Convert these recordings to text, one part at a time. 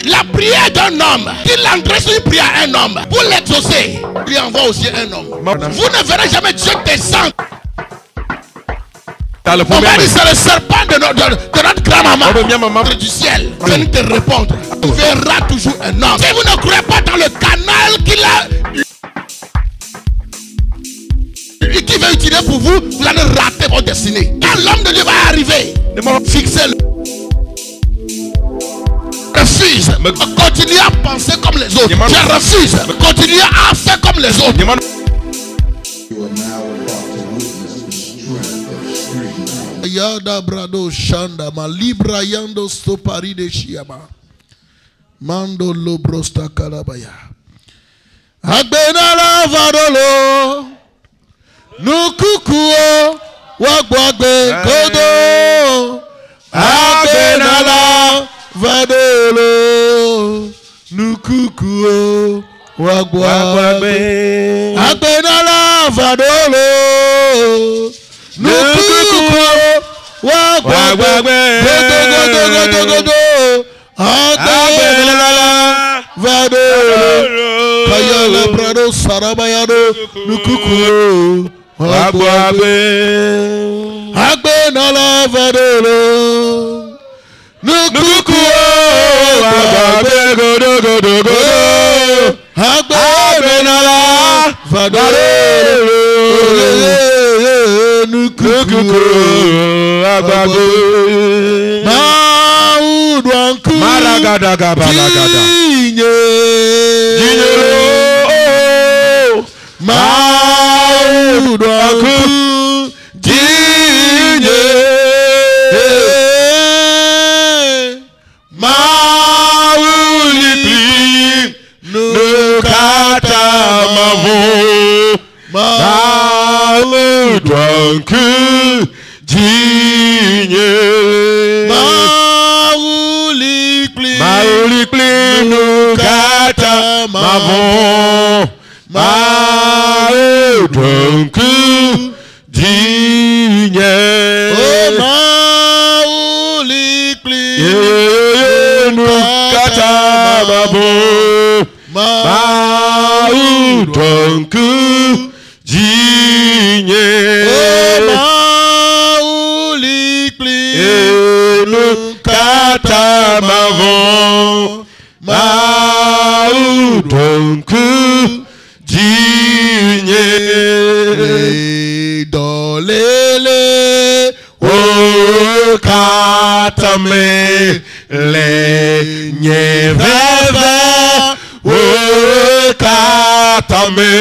La prière d'un homme, qu'il adresse une prière à un homme, pour l'exaucer, il lui envoie aussi un homme. Vous ne verrez jamais Dieu descendre. On va dire c'est le serpent de notre grand-maman du ciel. Venez te répondre. Tu verras toujours un homme. Si vous ne croyez pas dans le canal qu'il a, qui va utiliser pour vous, vous allez rater votre destinée. Quand l'homme de Dieu va arriver, fixez-le. Refuse. Continuez à penser comme les autres. Je refuse. Continuez à faire comme les autres. Yada brado shanda ma libra yando stopari de shiama mando lobrosta kalabaya agbena vadolo nukukuo wagbagbe kodo agbena vadolo nukukuo wagbagbe agbena vadolo nukukuo wagbagbe godo agbena vadolo kayala brado sarabayado nukukuo wagbagbe agbena vadolo nukukuo wagbagbe godo agbena vadolo Maudwanku Maragadaga balagada Maudwanku Jinye Maulipli Nukata Mavu Maudwanku Jinye Maulipli Nukata Mavu Maudwanku Jinye Maulipli Nukata Mavu Maudwanku Jinye Maulipli Nukata Mavu Maudwanku Jinye Dolele Okatame Le Nyeveve Okatame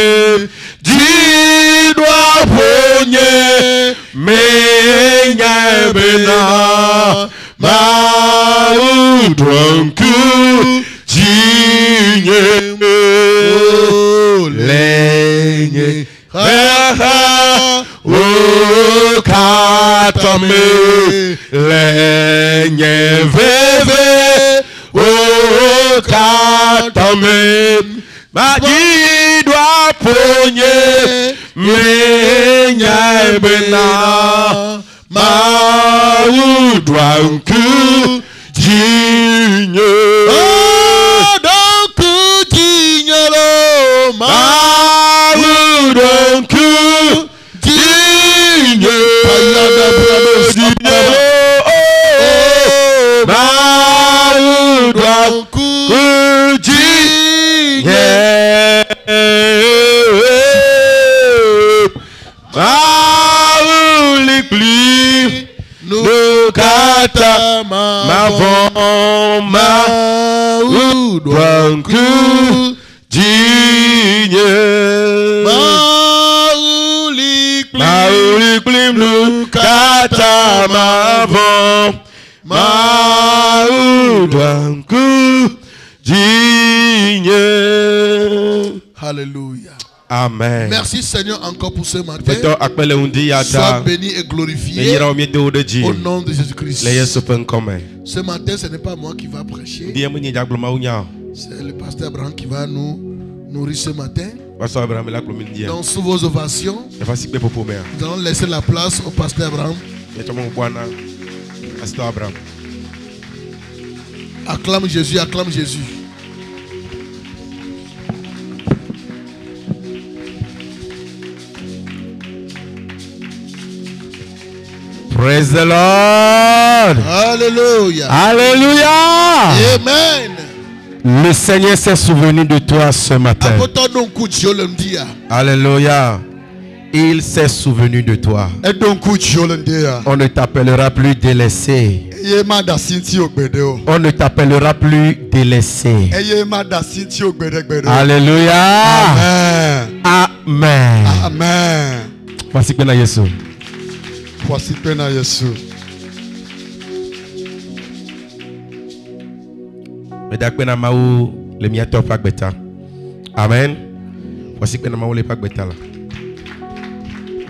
Jidwa Ponye Menyebena Maudwanku Jinye Lenye Okatame Lenye Veve Okatame Majidwa Ponye Menyebena Maudwanku Jinye Maudwanku Jinye Maudwanku Jinye Maudwanku Jinye Maulipli Nukata Mavu Maudwanku Jinye Maulipli Nukata Mavu Maudwanku Jinye. Alléluia. Amen. Merci Seigneur encore pour ce matin. Sois béni et glorifié au nom de Jésus-Christ. Ce matin, ce n'est pas moi qui va prêcher. C'est le pasteur Abraham qui va nous nourrir ce matin. Donc sous vos ovations, nous allons laisser la place au pasteur Abraham. Acclame Jésus, acclame Jésus. Praise the Lord. Alléluia. Alléluia. Amen. Le Seigneur s'est souvenu de toi ce matin. Alléluia. Il s'est souvenu de toi. On ne t'appellera plus délaissé. On ne t'appellera plus délaissé. Alléluia. Amen. Amen. Voici que Jésus. Voici pena Yesu. Medakpena mau le miato pak beta. Amen. Voici pena mau le pak beta la.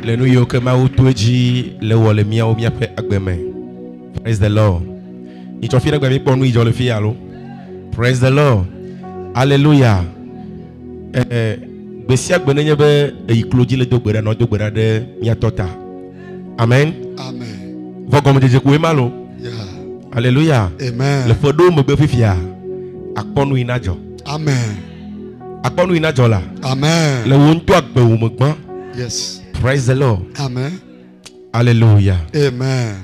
Le nu yo ke mau toji le wo le mia o mia pe agbeme. Praise the Lord. I to fi na gbemi ponu ijo le fi alo. Praise the Lord. Hallelujah. Besi agbene nye be ikloji le dogbera no dogbera de miato ta. Amen. Amen. Vous comme Jésus coué malo. Alléluia. Amen. Le fodo me be fifia. Akponu inajo. Amen. Akponu inajo la. Amen. Le wonto agbe wo me gbon. Yes. Praise the Lord. Amen. Alléluia. Amen.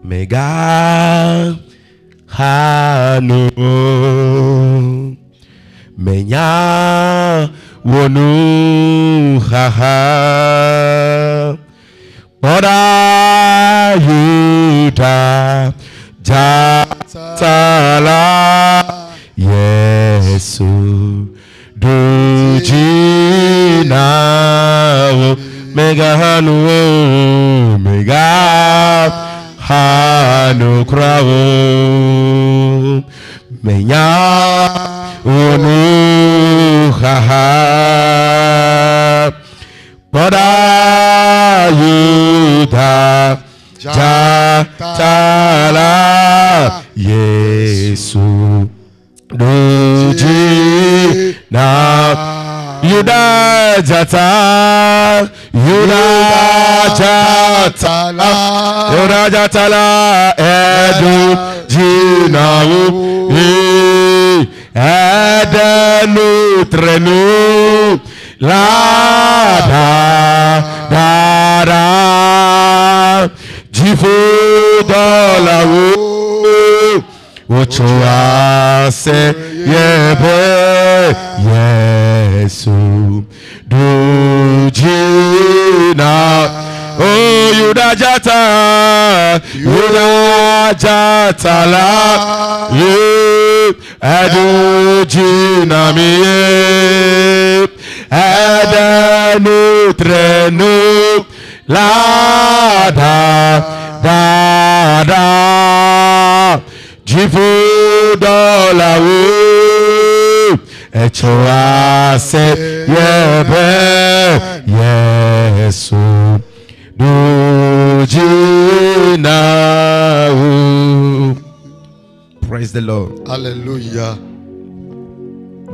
Mega hano menya wonu haha Ora yuda jatala Yesu dujina mega hanu kravo menya wonu haha Pada yuda jatala Yesu duji na yuda jatala edu jinawu edenu trenu la da jifu dola ochoa se yebe Yesu dujina o yuda jatala adujina mi Adanu trenu la da jifu dola wu echoa se yebe Yesu dujina wu. Praise the Lord. Alléluia.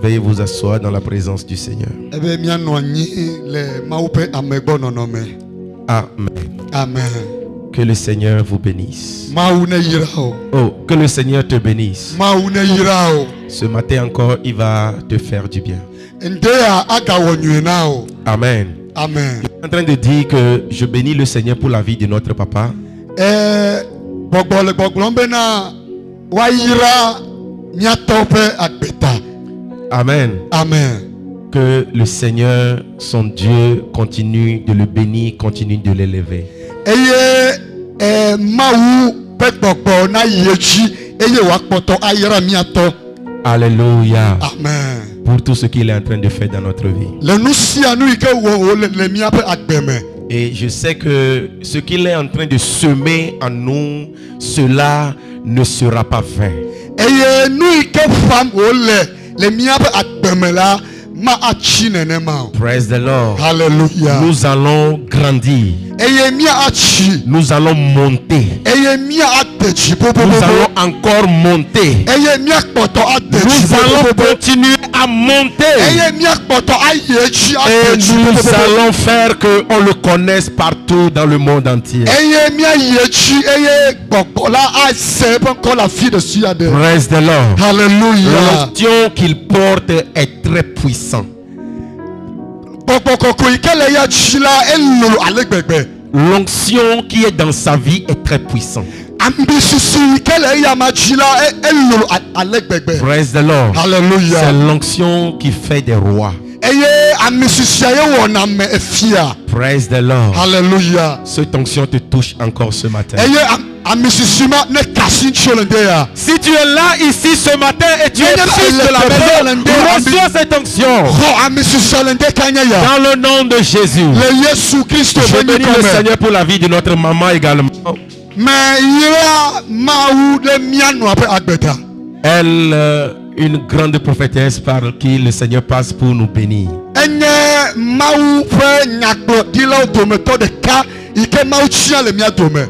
Veuillez vous asseoir dans la présence du Seigneur. Amen. Amen. Que le Seigneur vous bénisse. Oh, que le Seigneur te bénisse. Ce matin encore, il va te faire du bien. Amen. Amen. Je suis en train de dire que je bénis le Seigneur pour la vie de notre papa. Amen. Amen. Que le Seigneur, son Dieu, continue de le bénir, continue de l'élever. Alléluia. Amen. Pour tout ce qu'il est en train de faire dans notre vie. Et je sais que ce qu'il est en train de semer en nous, cela ne sera pas vain. Praise the Lord. Hallelujah. Nous allons grandir. Nous allons monter. Nous allons encore monter. Nous allons continuer à monter. Et nous allons faire qu'on le connaisse partout dans le monde entier. Praise the Lord. Hallelujah. L'onction qu'il porte est très puissant. L'onction qui est dans sa vie est très puissante. Praise the Lord. Hallelujah. C'est l'onction qui fait des rois. Praise the Lord. Hallelujah. Cette onction te touche encore ce matin. Si tu es là ici ce matin et tu es fils de la maison, reçois cette onction. Dans le nom de Jésus. Je bénis le Seigneur pour la vie de notre maman également. Elle, une grande prophétesse par qui le Seigneur passe pour nous bénir.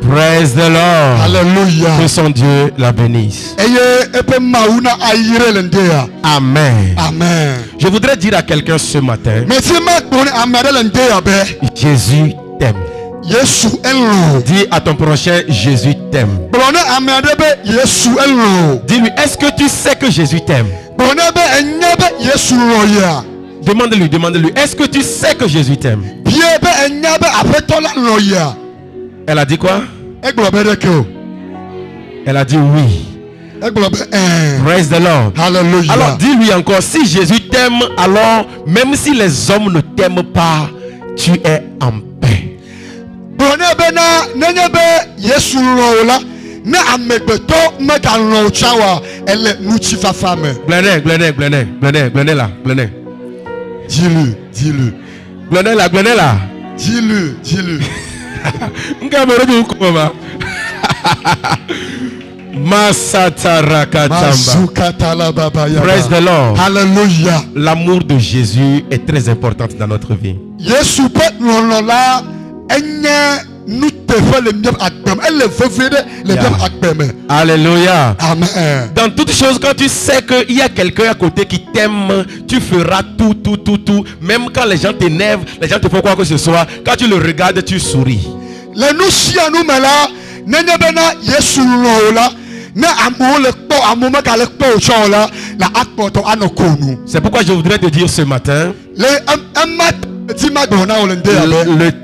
Praise the Lord. Hallelujah. Que son Dieu la bénisse. Amen. Amen. Je voudrais dire à quelqu'un ce matin, Jésus t'aime. Dis à ton prochain, Jésus t'aime. Dis-lui, est-ce que tu sais que Jésus t'aime? Demande-lui, demande-lui, est-ce que tu sais que Jésus t'aime? Elle a dit quoi? Elle a dit oui. Praise the Lord. Hallelujah. Alors dis-lui encore, si Jésus t'aime, alors même si les hommes ne t'aiment pas, tu es en paix. Glenel là, Glenel. Dis-le, dis-le. Glenel là. Dis-le, dis-le. Praise the Lord. Hallelujah. L'amour de Jésus est très important dans notre vie. Alléluia. Amen. Dans toute chose, quand tu sais qu'il y a quelqu'un à côté qui t'aime, tu feras tout. Même quand les gens t'énervent, les gens te font quoi que ce soit, quand tu le regardes, tu souris. C'est pourquoi je voudrais te dire ce matin, le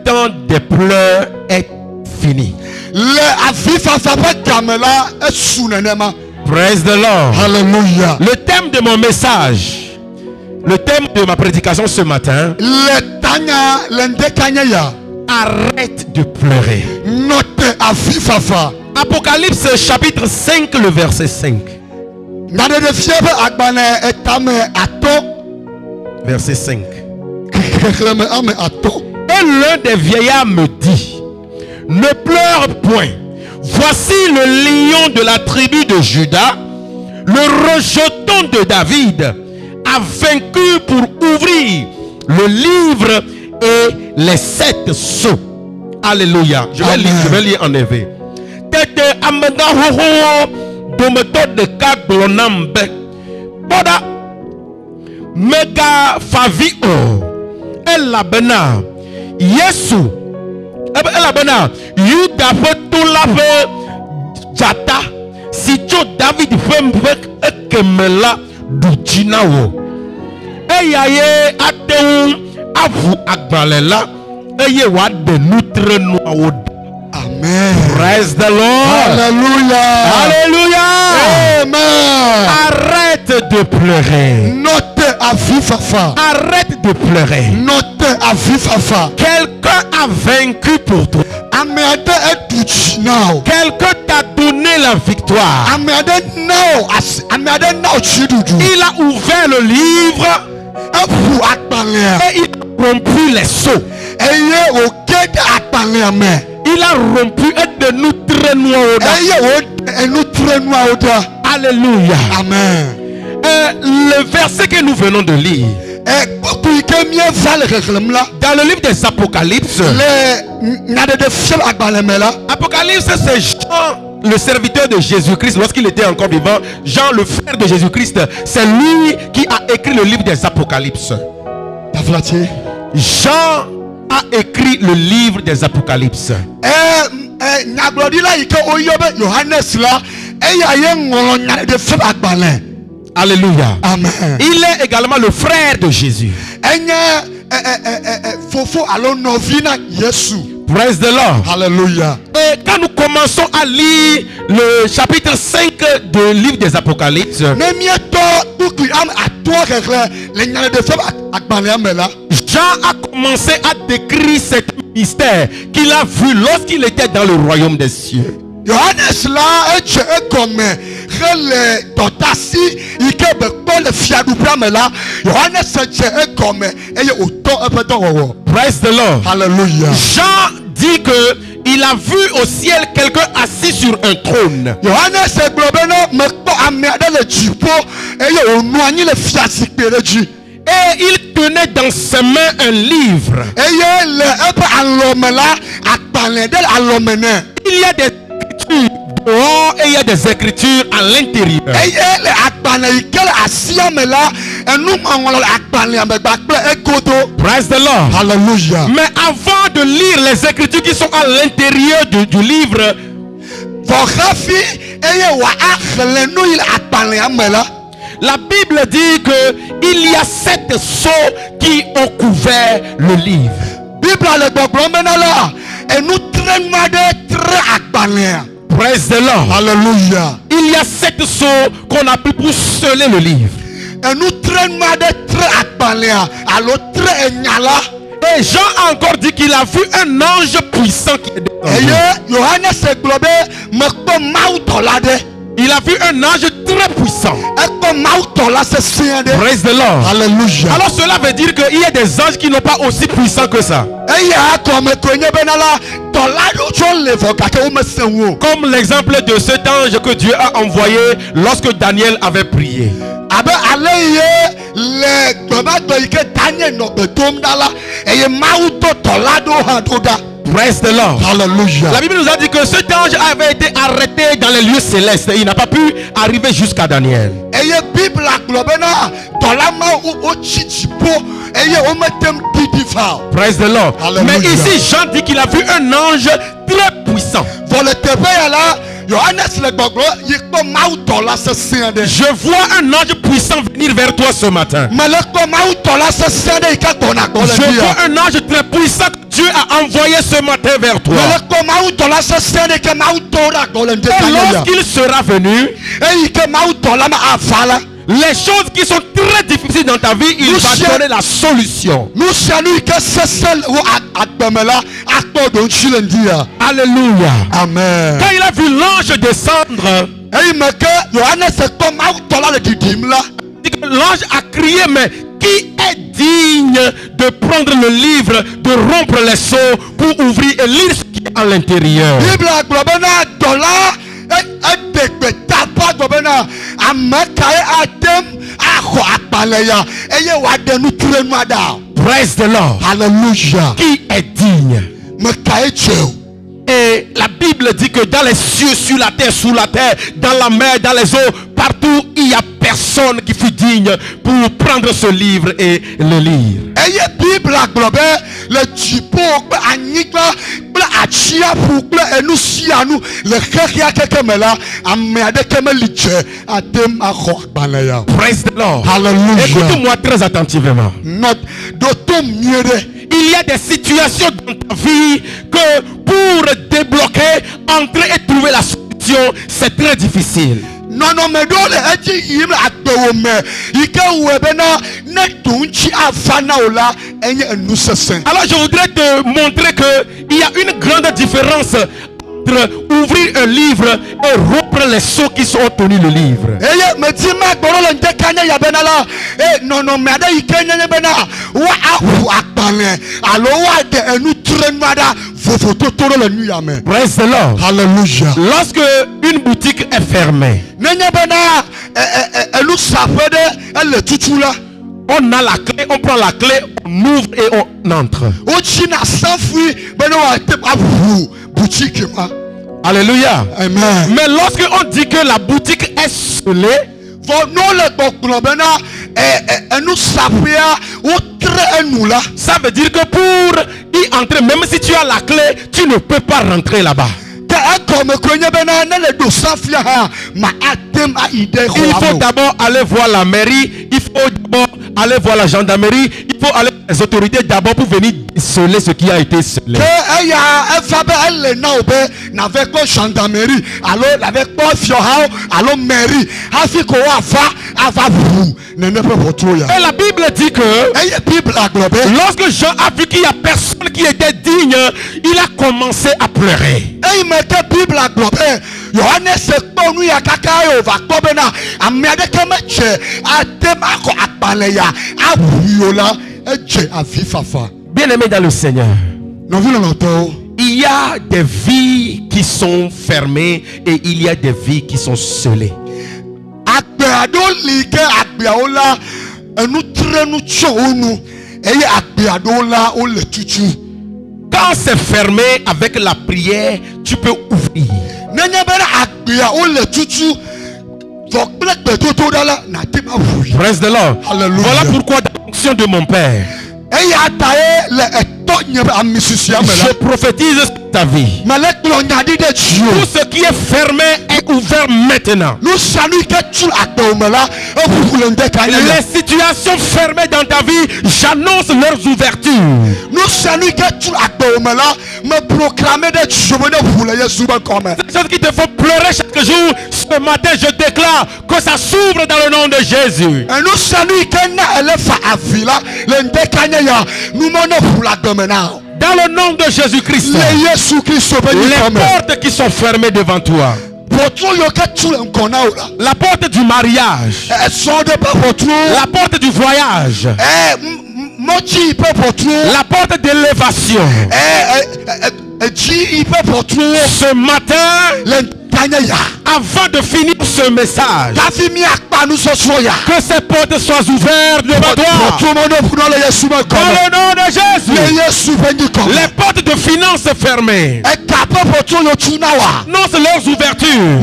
temps des pleurs est fini. Praise the Lord. Hallelujah. Le thème de mon message, le thème de ma prédication ce matin, arrête de pleurer. Apocalypse chapitre 5, le verset 5. Verset 5. Et l'un des vieillards me dit, ne pleure point. Voici le lion de la tribu de Juda, le rejeton de David, a vaincu pour ouvrir le livre et les 7 sceaux. Alléluia. Je vais lire en éveil. Tete amenda hoho dometo de kaglonambe. Boda mega favio. Elabena Yesu. Elabena Yuda fetulafe jata. Si jo David femvek ekemela dujinawo. Eyaye ateun avu agbalela. Eye wa de nutre noawo. Amen. Praise the Lord. Hallelujah. Alléluia. Amen. Arrête de pleurer. Arrête de pleurer. Quelqu'un a vaincu pour toi. Quelqu'un t'a donné la victoire. Il a ouvert le livre et il a rompu les sceaux. Il a rompu et de nous très noirs. Alléluia. Amen. Le verset que nous venons de lire dans le livre des Apocalypses. Apocalypse, c'est Jean le serviteur de Jésus-Christ, lorsqu'il était encore vivant, Jean, le frère de Jésus-Christ, c'est lui qui a écrit le livre des Apocalypses. Jean a écrit le livre des Apocalypses. Alléluia. Amen. Il est également le frère de Jésus. Praise the Lord. Alléluia. Et quand nous commençons à lire le chapitre 5 du livre des Apocalypses, Jean a commencé à décrire cet mystère qu'il a vu lorsqu'il était dans le royaume des cieux. Johannes là comme Praise the Lord. Hallelujah. Jean dit que il a vu au ciel quelqu'un assis sur un trône. Et il tenait dans ses mains un livre. Il y a des écritures dehors et il y a des écritures à l'intérieur. Praise the Lord. Hallelujah. Mais avant de lire les écritures qui sont à l'intérieur du livre, la Bible dit que il y a 7 sceaux qui ont couvert le livre. Praise the Lord. Hallelujah. Il y a 7 sceaux qu'on a pris pour sceller le livre. Et Jean a encore dit qu'il a vu un ange puissant qui est il a vu un ange très puissant. Praise the Lord. Hallelujah. Alors cela veut dire qu'il y a des anges qui n'ont pas aussi puissants que ça. Comme l'exemple de cet ange que Dieu a envoyé lorsque Daniel avait prié. Praise the Lord. Hallelujah. La Bible nous a dit que cet ange avait été arrêté dans les lieux célestes. Il n'a pas pu arriver jusqu'à Daniel. Praise the Lord. Hallelujah. Mais ici, Jean dit qu'il a vu un ange très puissant. Je vois un ange puissant venir vers toi ce matin. Je vois un ange très puissant que Dieu a envoyé ce matin vers toi. Et lorsqu'il sera venu, les choses qui sont très difficiles dans ta vie, il va donner la solution. Alléluia. Amen. Quand il a vu l'ange descendre, l'ange a crié, mais qui est digne de prendre le livre, de rompre les sceaux pour ouvrir et lire ce qui est à l'intérieur? Praise the Lord. Hallelujah. Qui est digne? Et la Bible dit que dans les cieux, sur la terre, sous la terre, dans la mer, dans les eaux, partout, il n'y a personne qui fut digne pour prendre ce livre et le lire. Praise the Lord. Hallelujah. Écoute-moi très attentivement. Il y a des situations dans ta vie que pour débloquer, entrer et trouver la solution, c'est très difficile. Alors je voudrais te montrer qu'il y a une grande différence entre ouvrir un livre et rompre les sceaux qui sont tenus le livre. Praise the Lord. Hallelujah. Lorsque une boutique est fermée, on a la clé, on prend la clé, on ouvre et on entre. Alléluia. Amen. Mais lorsque on dit que la boutique est scellée, ça veut dire que pour y entrer, même si tu as la clé, tu ne peux pas rentrer là-bas. Il faut d'abord aller voir la mairie, il faut d'abord aller voir la gendarmerie, il faut aller les autorités d'abord pour venir sceller ce qui a été scellé. Et la Bible dit que lorsque Jean a vu qu'il n'y a personne qui était digne, il a commencé à pleurer. Bien-aimé dans le Seigneur, il y a des vies qui sont fermées et il y a des vies qui sont scellées. Quand c'est fermé avec la prière, tu peux ouvrir. Praise the Lord. Voilà pourquoi dans la fonction de mon Père, je prophétise sur ta vie. Tout ce qui est fermé est ouvert maintenant. Les situations fermées dans ta vie, j'annonce leurs ouvertures. C'est ce qui te faut pleurer chaque jour. Ce matin, je déclare que ça s'ouvre dans le nom de Jésus. Dans le nom de Jésus-Christ, les portes qui sont fermées devant toi, la porte du mariage, la porte du voyage, la porte d'élévation, ce matin, avant de finir ce message, que ces portes soient ouvertes devant toi. Dans le nom de Jésus, les portes de finances fermées, annonce leurs ouvertures.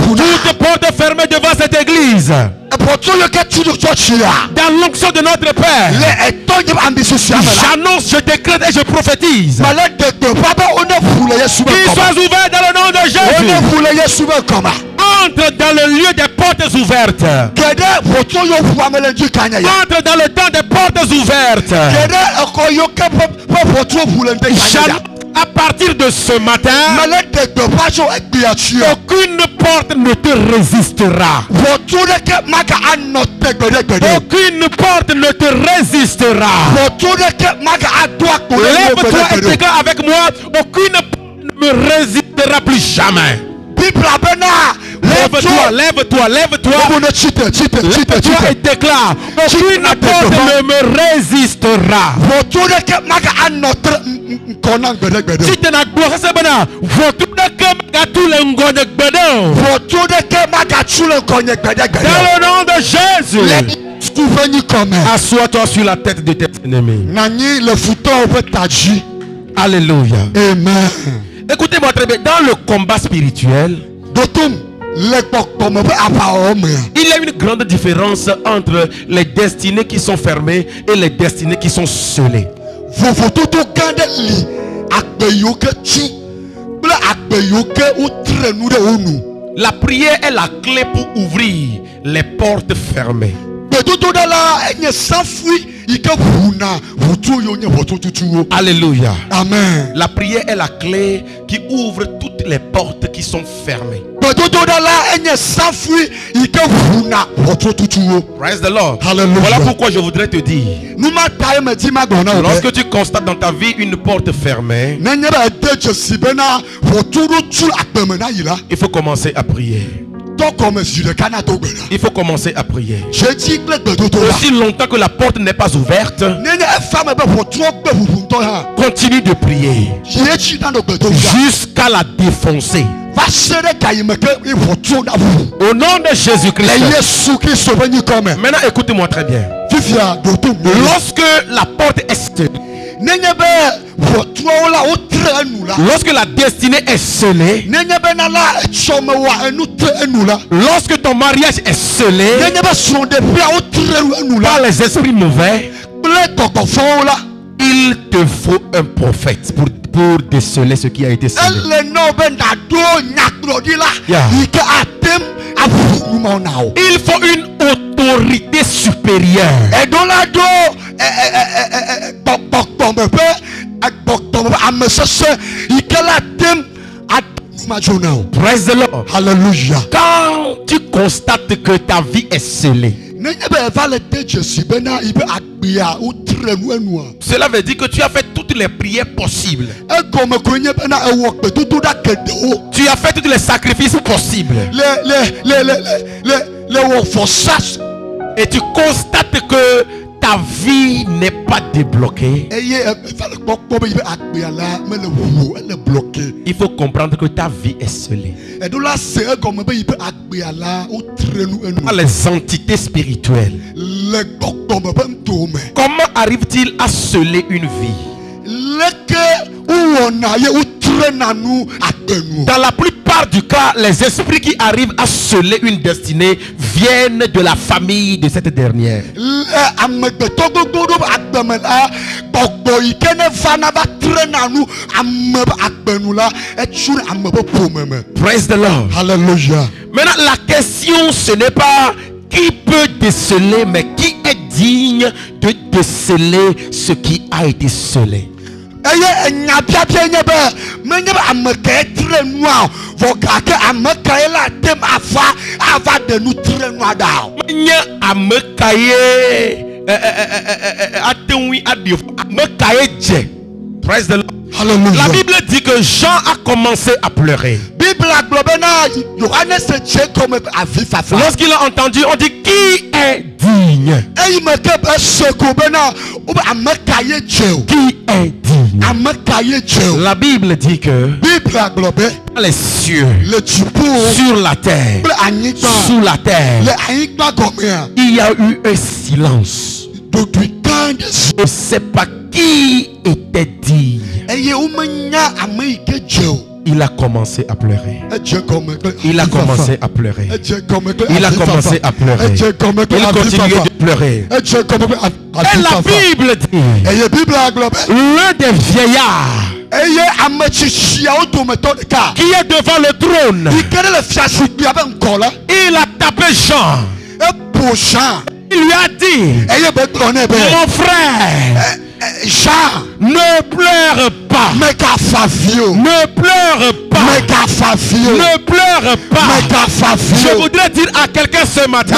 Toutes portes fermées devant cette église, dans l'onction de notre Père, j'annonce, je décrète et je prophétise qu'ils soient ouverts dans le nom de Jésus. Entre dans le lieu des portes ouvertes. Entre dans le temps des portes ouvertes. À partir de ce matin, aucune porte ne te résistera. Aucune porte ne te résistera. Lève-toi et déclare avec moi, aucune porte ne me résistera plus jamais. Lève-toi, lève-toi, lève-toi. Lève-toi et déclare, aucune porte ne me résistera. Dans le nom de Jésus, assois-toi sur la tête de tes ennemis. Alléluia. Amen. Écoutez-moi très bien, dans le combat spirituel, il y a une grande différence entre les destinées qui sont fermées et les destinées qui sont scellées. La prière est la clé pour ouvrir les portes fermées. Alléluia. Amen. La prière est la clé qui ouvre toutes les portes qui sont fermées. Praise the Lord. Hallelujah. Voilà pourquoi je voudrais te dire, lorsque tu constates dans ta vie une porte fermée, il faut commencer à prier. Il faut commencer à prier. Aussi longtemps que la porte n'est pas ouverte, continue de prier jusqu'à la défoncer. Au nom de Jésus-Christ. Maintenant écoutez-moi très bien. Lorsque la porte est scellée, lorsque la destinée est scellée, lorsque ton mariage est scellé par les esprits mauvais, il te faut un prophète pour déceler ce qui a été scellé. Il faut une autorité supérieure. Praise the Lord. Hallelujah. Quand tu constates que ta vie est scellée, cela veut dire que tu as fait toutes les prières possibles. Tu as fait tous les sacrifices possibles. Et tu constates que ta vie n'est pas débloquée. Il faut comprendre que ta vie est scellée par les entités spirituelles. Comment arrive-t-il à sceller une vie? Dans la plupart du cas, les esprits qui arrivent à sceller une destinée viennent de la famille de cette dernière. Praise the Lord. Hallelujah. Maintenant, la question, ce n'est pas qui peut déceler, mais qui est digne de déceler ce qui a été scellé. Praise the Lord. Hallelujah. La Bible dit que Jean a commencé à pleurer. Lorsqu'il a entendu, on dit qui est digne? Qui est digne? La Bible dit que dans les cieux, sur la terre, sous la terre, il y a eu un silence. Je ne sais pas qui était digne. Il a commencé à pleurer. Il a commencé à pleurer. Il a commencé à pleurer. Il continuait de pleurer. Et la Bible dit, l'un des vieillards qui est devant le trône, il a tapé Jean. Il lui a dit, mon frère, Jean, ne pleure pas. Ne pleure pas. Ne pleure pas. Je voudrais dire à quelqu'un ce matin,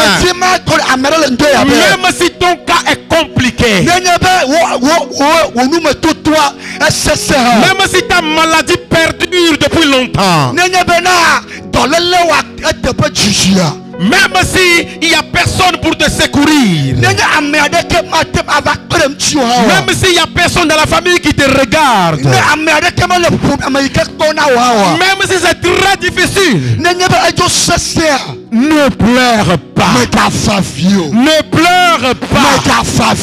même si ton cas est compliqué, même si ta maladie perdure depuis longtemps, même si il n'y a personne pour te secourir, même s'il n'y a personne dans la famille qui te regarde, même si c'est très difficile, ne pleure pas. Ne pleure pas.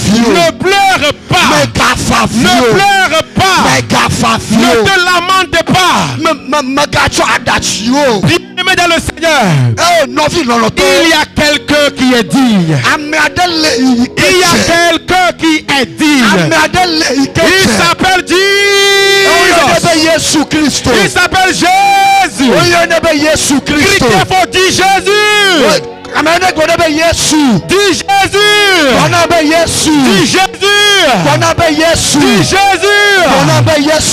Ne pleure pas. Ne pleure pas. Ne te lamente pas. Bien-aimé dans le Seigneur, il y a quelqu'un qui est digne. Il y a quelqu'un qui est digne. Il s'appelle Jésus. Il s'appelle Jésus. Criez fort, dis Jésus. Dis Jésus. Dis Jésus. Dis Jésus.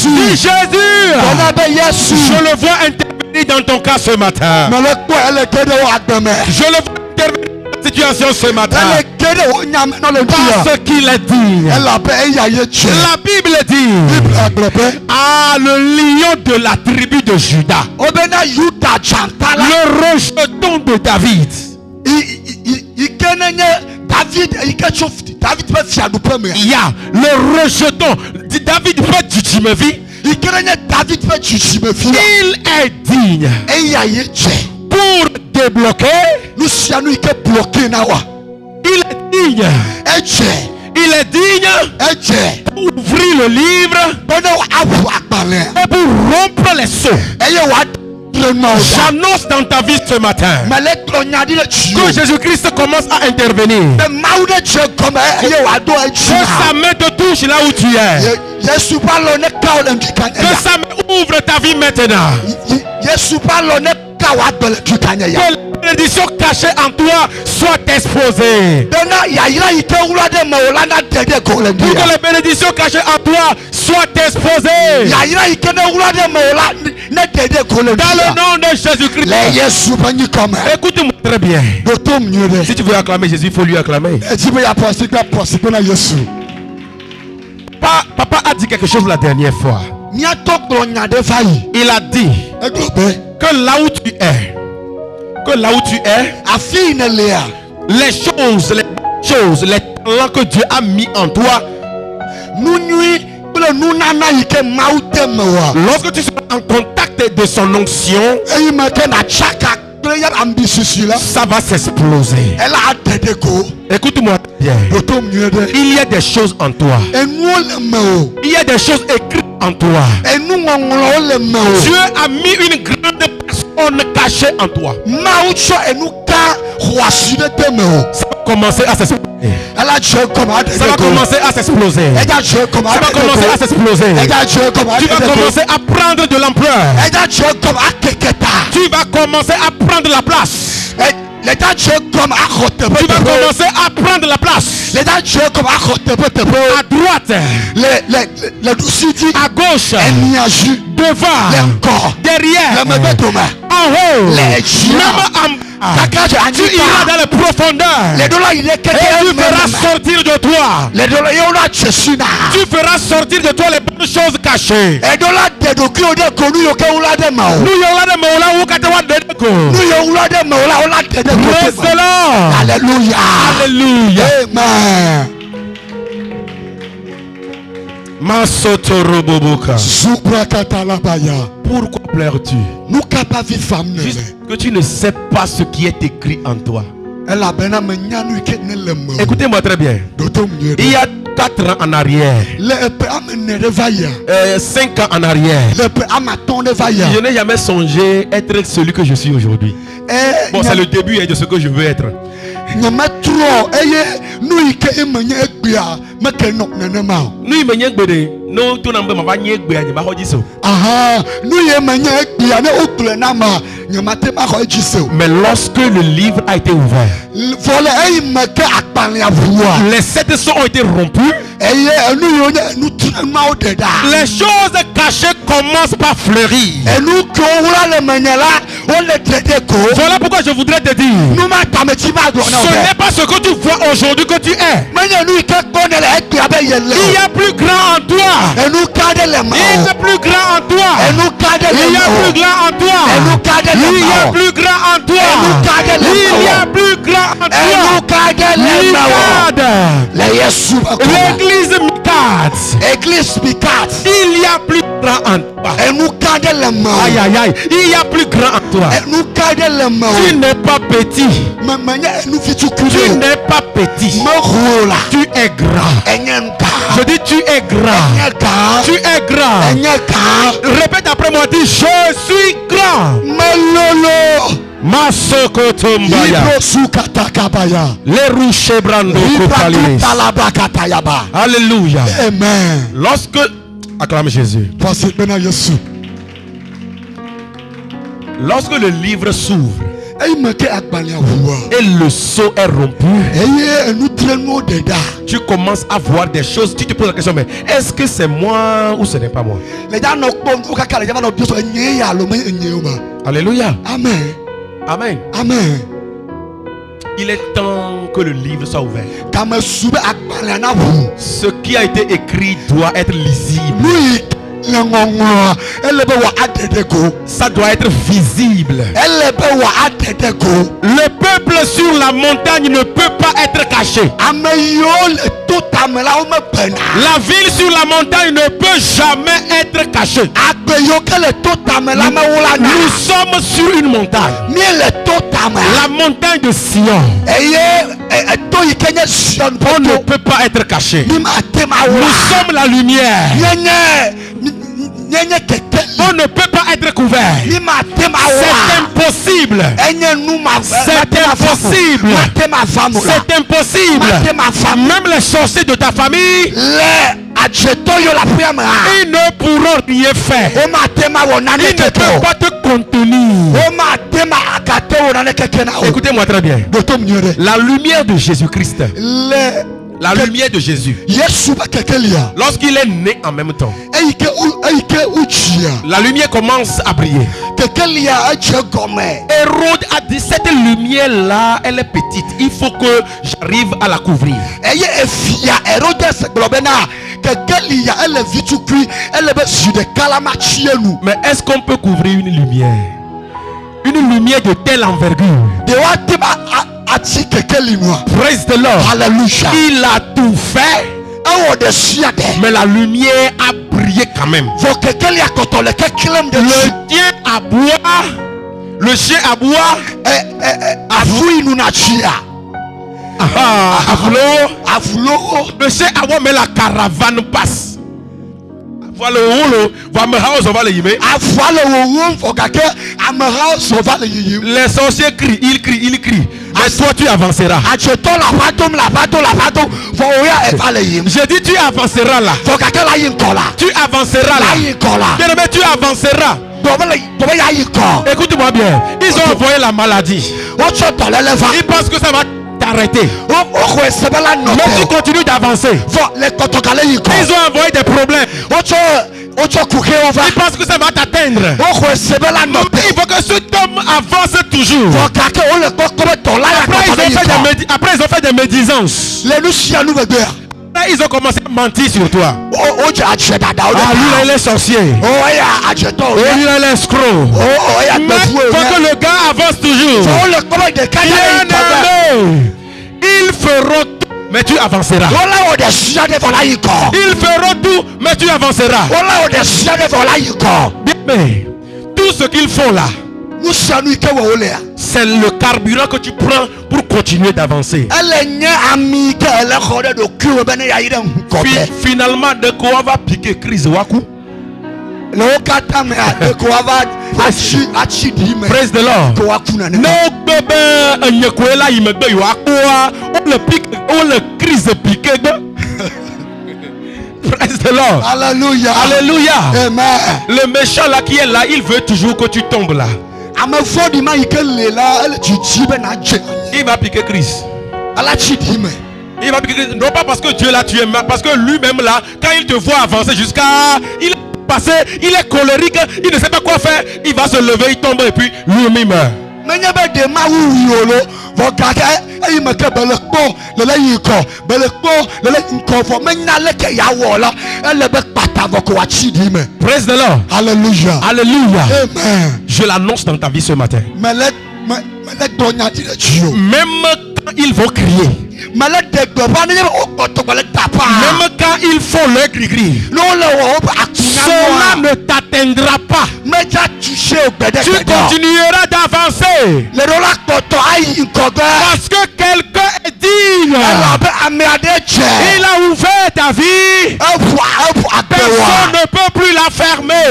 Dis Jésus. Je le vois intervenir dans ton cas ce matin. Je le vois intervenir dans ta situation ce matin. Parce qu'il est digne. La Bible dit, ah, le lion de la tribu de Juda, le rejeton de David. Il y a le rejeton. David fait du Jimevi. Il est digne pour débloquer. Il est digne. Il Il est digne d'ouvrir le livre et pour rompre les sceaux. J'annonce dans ta vie ce matin que Jésus-Christ commence à intervenir. Que sa main te touche là où tu es. Que sa main ouvre ta vie maintenant. Que la bénédiction cachée en toi soit exposée. Que la bénédiction cachée en toi soit exposée. Dans le nom de Jésus-Christ. Écoute-moi très bien. Si tu veux acclamer Jésus, il faut lui acclamer. Papa a dit quelque chose la dernière fois. Il a dit que là où tu es, les choses, les talents que Dieu a mis en toi, lorsque tu seras en contact de son onction, ça va s'exploser. Écoute-moi bien. Il y a des choses en toi. Il y a des choses écrites en toi. Dieu a mis une grande personne cachée en toi. Ça va commencer à s'exploser. Ça va commencer à s'exploser. Ça va commencer à s'exploser. Tu vas commencer à prendre de l'ampleur. Tu vas commencer à prendre la place. Tu vas commencer à prendre la place. À droite, à gauche, devant, derrière, en haut, même en bas. Tu iras dans les profondeurs et tu feras sortir de toi. Tu feras sortir de toi les bonnes choses cachées. Praise the Lord. Alléluia. Alléluia. Amen. Pourquoi pleures-tu? Juste que tu ne sais pas ce qui est écrit en toi. Écoutez-moi très bien. Il y a 4 ans en arrière, 5 ans en arrière, je n'ai jamais songé être celui que je suis aujourd'hui. Bon, c'est le début de ce que je veux être. Mais lorsque le livre a été ouvert, les 7 sceaux ont été rompus. Les choses cachées commencent par fleurir. Voilà pourquoi je voudrais te dire, ce n'est pas ce que tu vois aujourd'hui que tu es. Il y a plus grand en toi. Il y a plus grand en toi. Il y a plus grand en toi. Il y a plus grand en toi. Il y a plus grand en toi. L'église Mikad. Il y a plus grand en toi. Aïe aïe aïe. Il y a plus grand en toi. Tu n'es pas petit. Tu n'es pas petit. Tu es grand. Je dis tu es grand. Tu es grand. Répète après moi, dis je suis grand. Masokotombaya. Les rouches brando. Alléluia. Amen. Lorsque acclame Jésus. Lorsque le livre s'ouvre et le sceau est rompu, tu commences à voir des choses. Tu te poses la question, mais est-ce que c'est moi ou ce n'est pas moi? Alléluia. Amen. Amen. Amen. Il est temps que le livre soit ouvert. Ce qui a été écrit doit être lisible. Ça doit être visible. Le peuple sur la montagne ne peut pas être caché. La ville sur la montagne ne peut jamais être cachée. Nous sommes sur une montagne. La montagne de Sion. On ne peut pas être caché. Nous sommes la lumière. On ne peut pas être couvert. C'est impossible. C'est impossible. C'est impossible. Même les sorciers de ta famille, ils ne pourront rien faire. Ils ne peuvent pas te contenir. Écoutez-moi très bien. La lumière de Jésus-Christ. La lumière de Jésus. Lorsqu'il est né en même temps, la lumière commence à briller. Hérode a dit, cette lumière là, elle est petite. Il faut que j'arrive à la couvrir. Mais est-ce qu'on peut couvrir une lumière? Une lumière de telle envergure. Praise the Lord. Hallelujah. Il a tout fait, mais la lumière a brillé quand même. Le chien aboie. Le chien aboie. Le chien aboie, mais la caravane passe. Voilà les sorciers crient, ils crient. Mais toi tu avanceras. J'ai dit tu avanceras là. Tu avanceras là. Bien aimé, tu avanceras. Écoute-moi bien. Ils ont envoyé la maladie. Ils pensent que ça va t'arrêter. Mais tu continues d'avancer. Ils ont envoyé des problèmes. Ils pensent que ça va t'atteindre. Il faut que cet homme avance toujours. Après ils ont fait des médisances. Ils ont commencé à mentir sur toi. Lui il est sorcier. Lui il est escroc. Mais il faut que le gars avance toujours. Ils feront tout, mais tu avanceras. Ils feront tout, mais tu avanceras. Mais tout ce qu'ils font là, c'est le carburant que tu prends pour continuer d'avancer. Finalement, de quoi va piquer crise Waku? Praise the Lord. No bébé, on le crise piqué. Praise the Lord. Alléluia. Alléluia. Amen. Le méchant là qui est là, il veut toujours que tu tombes là. Il va piquer crise. Il va piquer crise. Non pas parce que Dieu l'a tué, mais parce que lui-même là, quand il te voit avancer jusqu'à... Passé, il est colérique, il ne sait pas quoi faire, il va se lever, il tombe et puis lui-même meurt. Praise the Lord. Alléluia. Alléluia. Amen. Je l'annonce dans ta vie ce matin. Même quand ils vont crier, même quand ils font leur cri-cri, cela ne t'atteindra pas. Tu continueras d'avancer. Parce que quelqu'un est digne. Il a ouvert ta vie. Personne ne peut plus la fermer.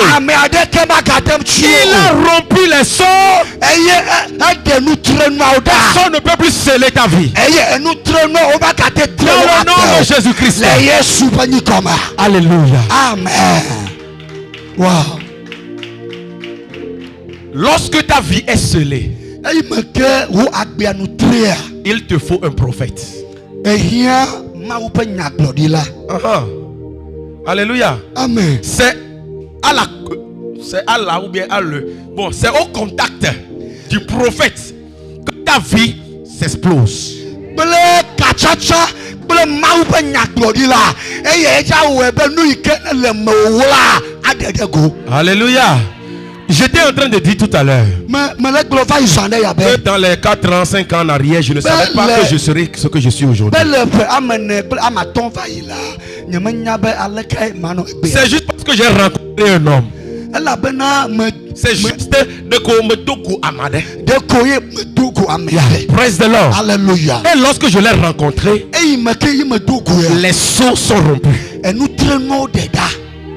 Il a rompu les sceaux. Personne ne peut plus sceller ta vie. Dans le nom de Jésus-Christ. Alléluia. Amen. Wow. Lorsque ta vie est scellée, il te faut un prophète. Alléluia. Amen. C'est à la ou bien à le. Bon, c'est au contact du prophète que ta vie s'explose. Alléluia. J'étais en train de dire tout à l'heure que dans les 4 ans, 5 ans en arrière, je ne savais pas que je serais ce que je suis aujourd'hui. C'est juste parce que j'ai rencontré un homme. C'est juste de Komedoku Amade. Praise the Lord. Alléluia. Et lorsque je l'ai rencontré, les seaux sont rompus.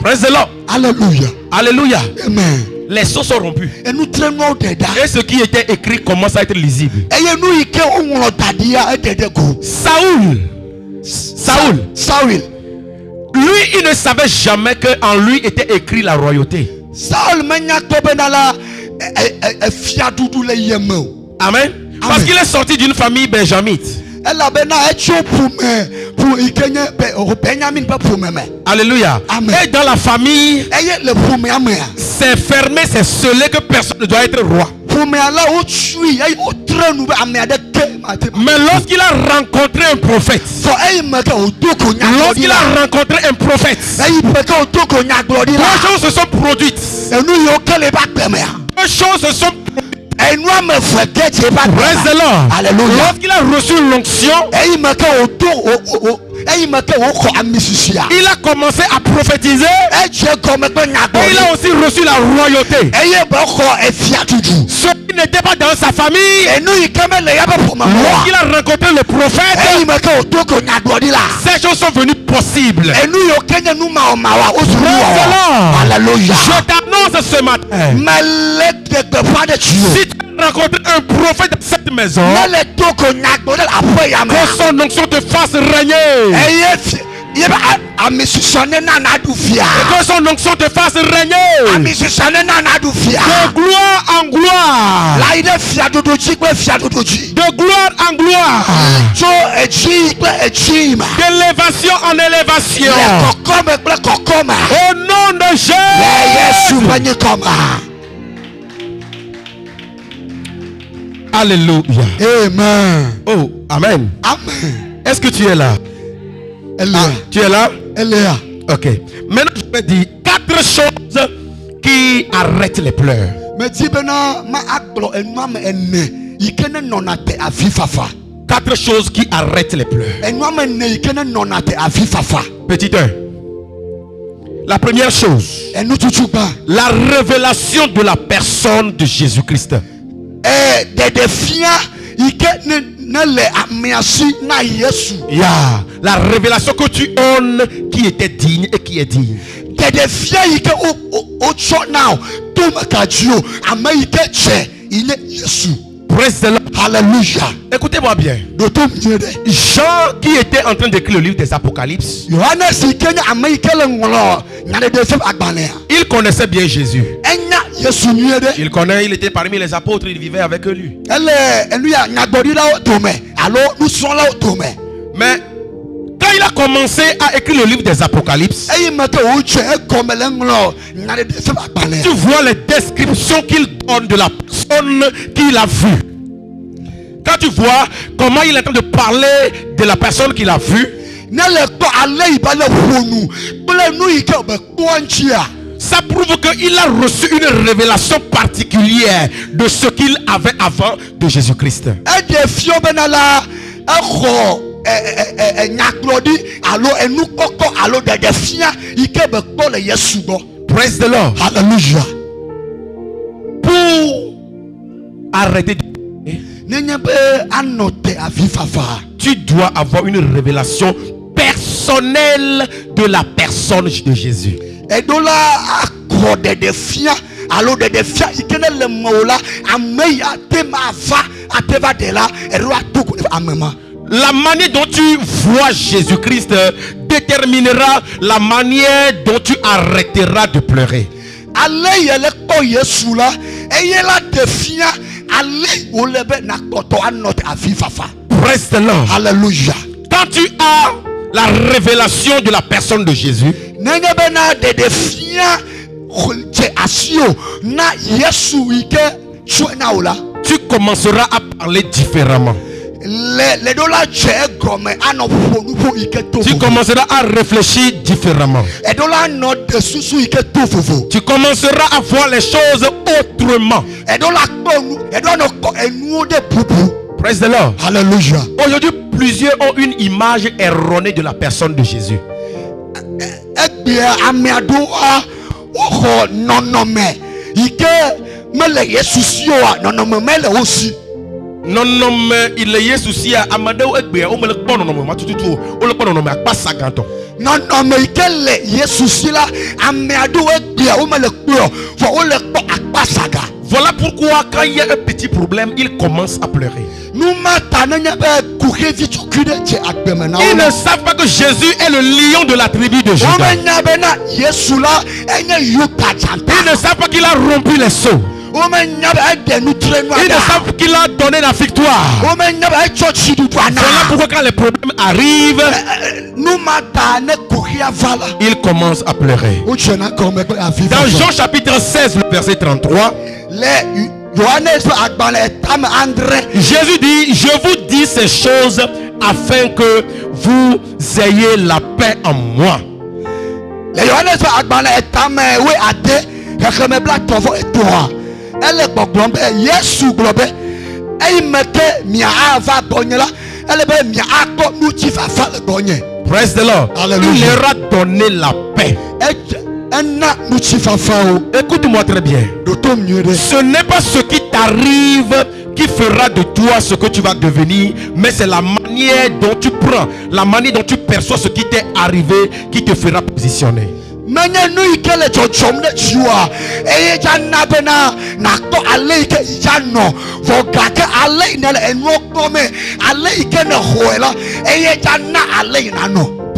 Praise the Lord. Alléluia. Alléluia. Amen. Les seaux sont rompus. Et ce qui était écrit commence à être lisible. Saoul. Lui, il ne savait jamais qu'en lui était écrit la royauté. Amen. Parce qu'il est sorti d'une famille benjamite. Alléluia. Amen. Et dans la famille, c'est fermé, c'est scellé que personne ne doit être roi. Mais lorsqu'il a rencontré un prophète, deux choses se sont produites. Lorsqu'il a reçu l'onction, il a commencé à prophétiser. Et il a aussi reçu la royauté. Ce qui n'était pas dans sa famille, lorsqu'il a rencontré le prophète, ces choses sont venues possibles. Je t'annonce ce matin, si tu as rencontré un prophète dans cette maison, que son onction te fasse régner. Que son onction te fasse régner de gloire en gloire, de gloire en gloire, d'élévation en élévation, au nom de Jésus. Alléluia. Amen. Oh, amen. Amen. Est-ce que tu es là? Tu es là? Elle est là. Ok. Maintenant, je vais dire 4 choses qui arrêtent les pleurs. 4 choses qui arrêtent les pleurs. Petit 1. La première chose, la révélation de la personne de Jésus-Christ. La révélation que tu donnes qui était digne et qui est digne. Praise the Lord. Alléluia. Écoutez-moi bien. Jean qui était en train d'écrire le livre des Apocalypses, il connaissait bien Jésus. Il était parmi les apôtres, il vivait avec lui. Mais quand il a commencé à écrire le livre des Apocalypses, tu vois les descriptions qu'il donne de la personne qu'il a vue. Quand tu vois comment il est en train de parler de la personne qu'il a vue, ça prouve qu'il a reçu une révélation particulière de ce qu'il avait avant de Jésus-Christ. Praise the Lord. Alléluia. Pour arrêter de... tu dois avoir une révélation personnelle de la personne de Jésus. La manière dont tu vois Jésus-Christ déterminera la manière dont tu arrêteras de pleurer. Praise the Lord. Alléluia. Quand tu as la révélation de la personne de Jésus, tu commenceras à parler différemment. Tu commenceras à réfléchir différemment. Tu commenceras à voir les choses autrement. Praise the Lord. Alléluia. Aujourd'hui, plusieurs ont une image erronée de la personne de Jésus. Non, mais il est souci à Amadou Ekbe, on me le prend, non, mais tout, on le prend, non, mais pas ça, ganton. Non, mais quel est souci là? Amadou Ekbe, on me le prend, on le prend à pas ça. Voilà pourquoi quand il y a un petit problème, il commence à pleurer. Ils ne savent pas que Jésus est le lion de la tribu de Juda. Ils ne savent pas qu'il a rompu les seaux. Ils ne savent qu'il a donné la victoire. Voilà pourquoi quand les problèmes arrivent, il commence à pleurer. Dans Jean chapitre 16, le verset 33, Jésus dit: je vous dis ces choses afin que vous ayez la paix en moi. Praise the Lord. Hallelujah. Il leur a donné la paix. Écoute-moi très bien. Ce n'est pas ce qui t'arrive qui fera de toi ce que tu vas devenir, mais c'est la manière dont tu prends, la manière dont tu perçois ce qui t'est arrivé qui te fera positionner.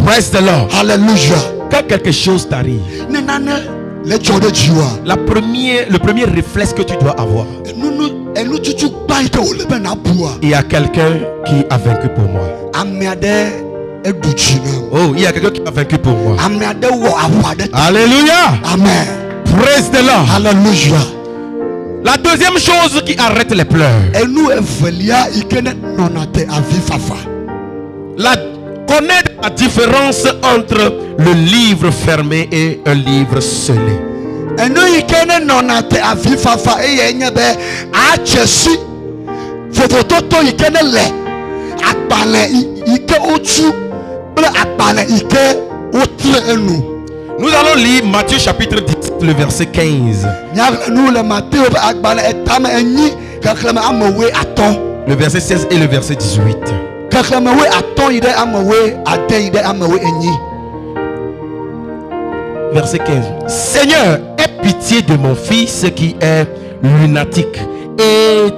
Praise the Lord. Hallelujah. Quand quelque chose t'arrive, le premier réflexe que tu dois avoir, il y a quelqu'un qui a vaincu pour moi. Oh, il y a quelqu'un qui a vaincu pour moi. Alléluia. Amen. Praise the Lord. Hallelujah. La deuxième chose qui arrête les pleurs, connaître la différence entre le livre fermé et un livre scellé. Nous allons lire Matthieu chapitre 10, le verset 15. Le verset 16 et le verset 18. Verset 15. Seigneur, aie pitié de mon fils qui est lunatique et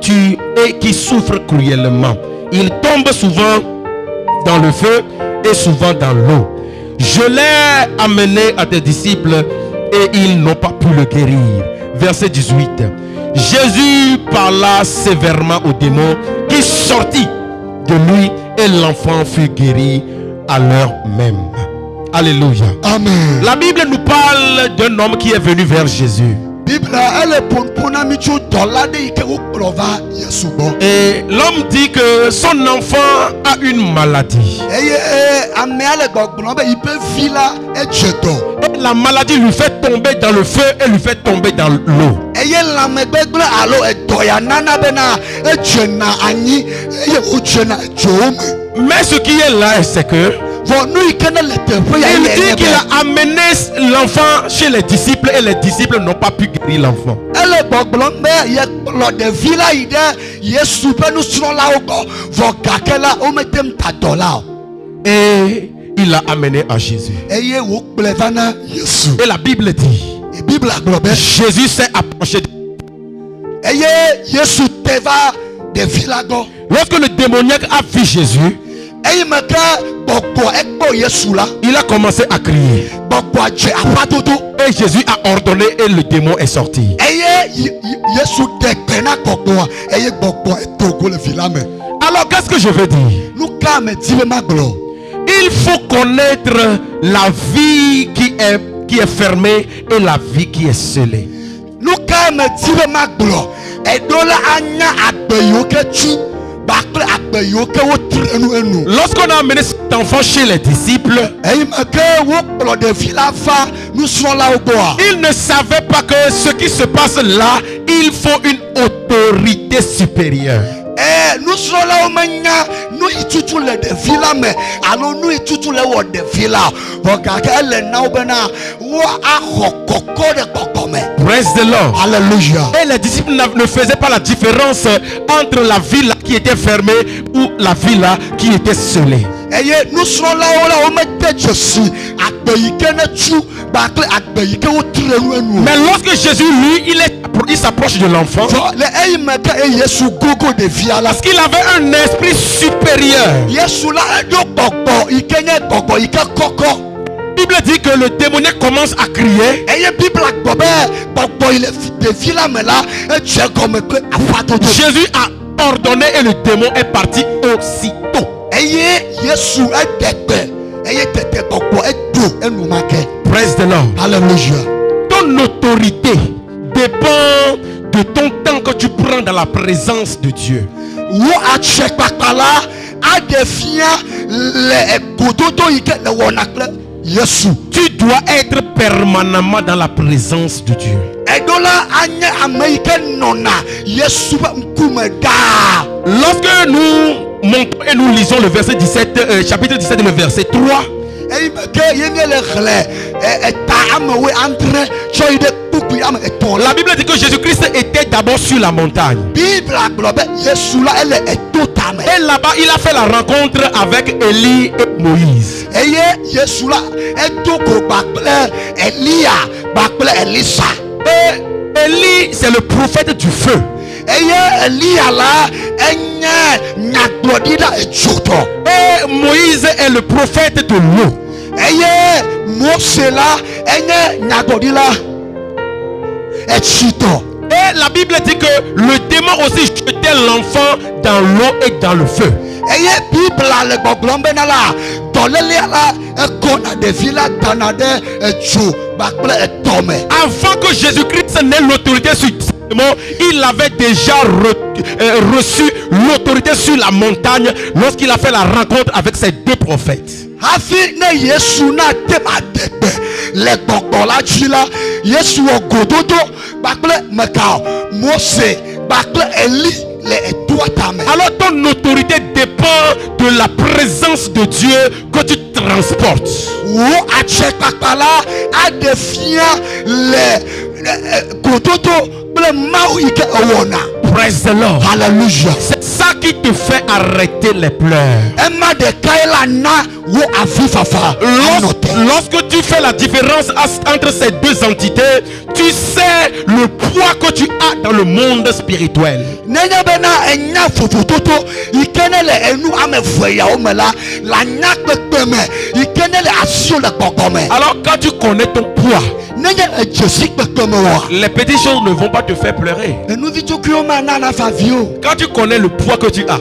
qui souffre cruellement. Il tombe souvent dans le feu et souvent dans l'eau. Je l'ai amené à tes disciples et ils n'ont pas pu le guérir. Verset 18. Jésus parla sévèrement au démon qui sortit de lui et l'enfant fut guéri à l'heure même. Alléluia. Amen. La Bible nous parle d'un homme qui est venu vers Jésus. Et l'homme dit que son enfant a une maladie. Et la maladie lui fait tomber dans le feu et lui fait tomber dans l'eau. Mais ce qui est là, c'est que il dit qu'il a amené l'enfant chez les disciples et les disciples n'ont pas pu guérir l'enfant. Et il l'a amené à Jésus. Et la Bible dit, Jésus s'est approché de lorsque le démoniaque a vu Jésus, il a commencé à crier. Et Jésus a ordonné et le démon est sorti. Alors qu'est-ce que je veux dire? Il faut connaître la vie qui est fermée et la vie qui est scellée. Lorsqu'on a amené cet enfant chez les disciples, ils ne savaient pas que ce qui se passe là, il faut une autorité supérieure. Nous sommes là au Mania, nous y tout le défi là, mais alors nous y tout le défi là. Praise the Lord. Alléluia. Et les disciples ne faisaient pas la différence entre la ville qui était fermée ou la ville qui était scellée. Nous sommes là où on met Jésus. Mais lorsque Jésus, lui, il s'approche de l'enfant, parce qu'il avait un esprit supérieur. La Bible dit que le démoniaque commence à crier. Jésus a ordonné et le démon est parti aussitôt. Praise the Lord. Alléluia. Ton autorité dépend de ton temps que tu prends dans la présence de Dieu. Tu dois être permanemment dans la présence de Dieu. Lorsque nous montons et nous lisons le verset 17, chapitre 17 et le verset 3, la Bible dit que Jésus-Christ était d'abord sur la montagne. Et là-bas, il a fait la rencontre avec Élie et Moïse. Et Élie, c'est le prophète du feu. Et Moïse est le prophète de l'eau. Et la Bible dit que le démon aussi jetait l'enfant dans l'eau et dans le feu. Avant que Jésus-Christ n'ait l'autorité sur le démon, il avait déjà reçu l'autorité sur la montagne lorsqu'il a fait la rencontre avec ces deux prophètes. Alors ton autorité dépend de la présence de Dieu que tu transportes. Praise the Lord. Hallelujah. C'est ça qui te fait arrêter les pleurs. Lorsque tu fais la différence entre ces deux entités, tu sais le poids que tu as dans le monde spirituel. Alors quand tu connais ton poids, les petites choses ne vont pas te faire pleurer. Quand tu connais le poids que tu as,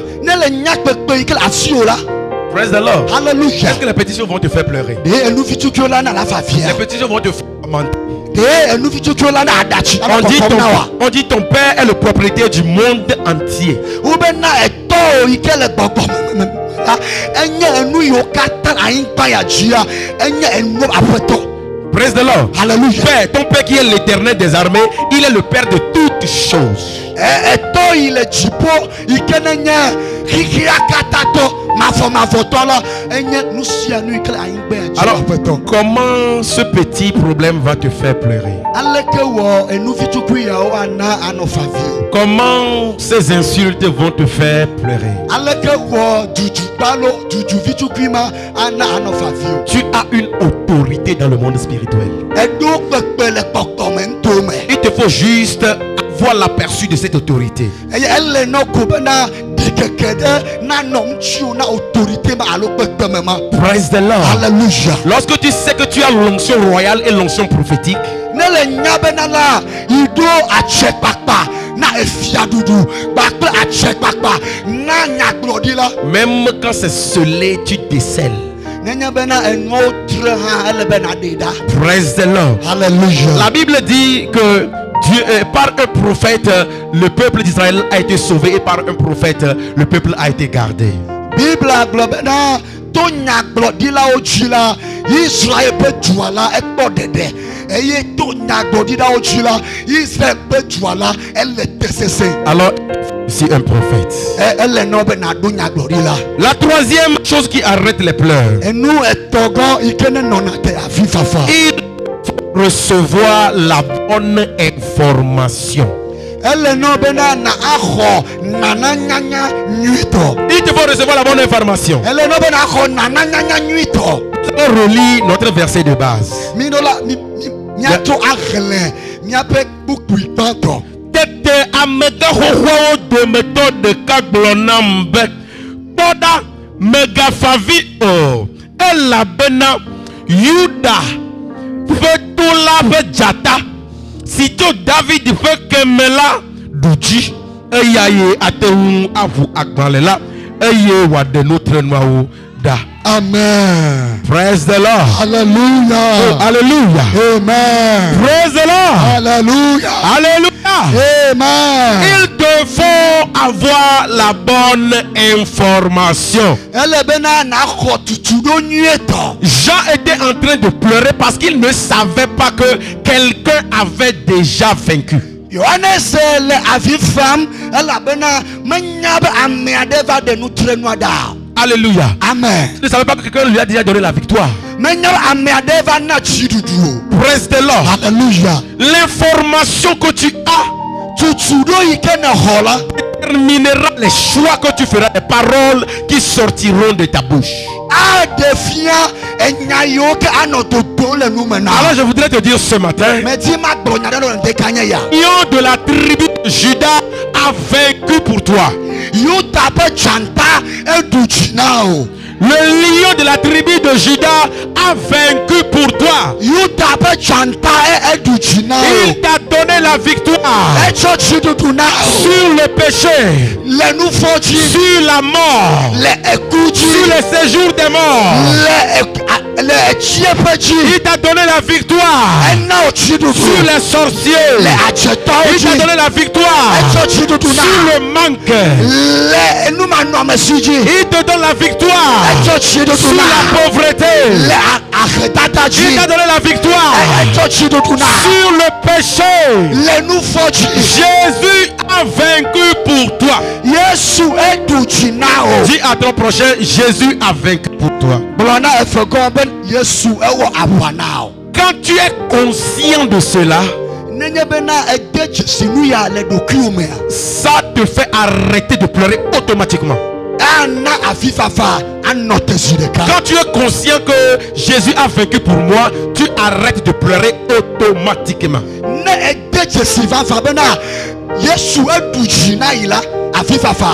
praise the Lord. Hallelujah. Est-ce que les petites choses vont te faire pleurer? Les petites choses vont te faire lamenter. On dit ton père est le propriétaire du monde entier. Praise the Lord. Hallelujah. Père, ton père qui est l'éternel des armées, il est le père de toutes choses. Alors, comment ce petit problème va te faire pleurer? Comment ces insultes vont te faire pleurer? Tu as une autorité dans le monde spirituel. Il te faut juste avoir l'aperçu de cette autorité. Praise the Lord. Hallelujah. Lorsque tu sais que tu as l'onction royale et l'onction prophétique, même quand c'est scellé, tu décèles. Praise the Lord. Hallelujah. La Bible dit que Dieu, par un prophète, le peuple d'Israël a été sauvé, et par un prophète, le peuple a été gardé. Bible globena tonya glodila ojila Israël pe tuala ekpodede eye tonya glodila ojila Israël pe tuala elle tcc. Alors c'est un prophète. Elle est noble na donya glodila. La troisième chose qui arrête les pleurs, et nous etogo ikene nonate afifafa. Il faut recevoir la bonne information. Elle est noble na aho nananyanya nyuito. Il te faut recevoir la bonne information. Elle est noble na aho nananyanya nyuito. On relit notre verset de base. Minola miato akhle miape bukuitanto. Tete amega hoho de méthode kaglonam bet. Toda megafavi o. Ella bena Yuda. Fetula vejata. Si tu David fait que mela duji. Eyaye ateun avu akbalela. Eye wade notre noao da. Amen. Praise the Lord. Hallelujah. Oh, hallelujah. Amen. Praise the Lord. Hallelujah. Alléluia. Amen. Il te faut avoir la bonne information. Jean était en train de pleurer parce qu'il ne savait pas que quelqu'un avait déjà vaincu. Alléluia. Amen. Tu ne savais pas que quelqu'un lui a déjà donné la victoire. Praise the Lord. Alléluia. L'information que tu as déterminera les choix que tu feras, les paroles qui sortiront de ta bouche. Alors je voudrais te dire ce matin, lion de la tribu de Juda a vaincu pour toi. Le lion de la tribu de Juda a vaincu pour toi. Il t'a donné la victoire sur le péché, sur la mort, sur le séjour des morts. Il t'a donné la victoire sur les sorciers. Il t'a donné la victoire sur le manque. Il te donne la victoire sur la pauvreté. Il t'a donné la victoire sur le péché. Jésus a vaincu pour toi. Dis à ton prochain, Jésus a vaincu pour toi. Quand tu es conscient de cela, ça te fait arrêter de pleurer automatiquement. Quand tu es conscient que Jésus a vaincu pour moi, tu arrêtes de pleurer automatiquement.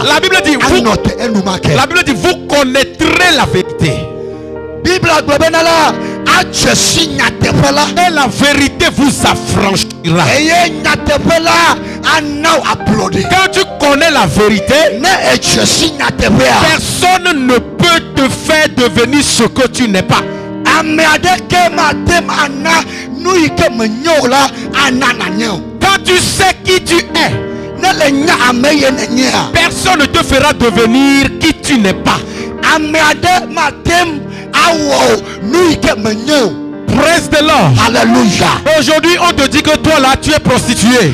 La Bible dit, vous connaîtrez la vérité. Et la vérité vous affranchira. Quand tu connais la vérité, personne ne peut te faire devenir ce que tu n'es pas. Quand tu sais qui tu es, personne ne te fera devenir qui tu n'es pas. Praise the Lord. Hallelujah. Aujourd'hui, on te dit que toi là, tu es prostituée.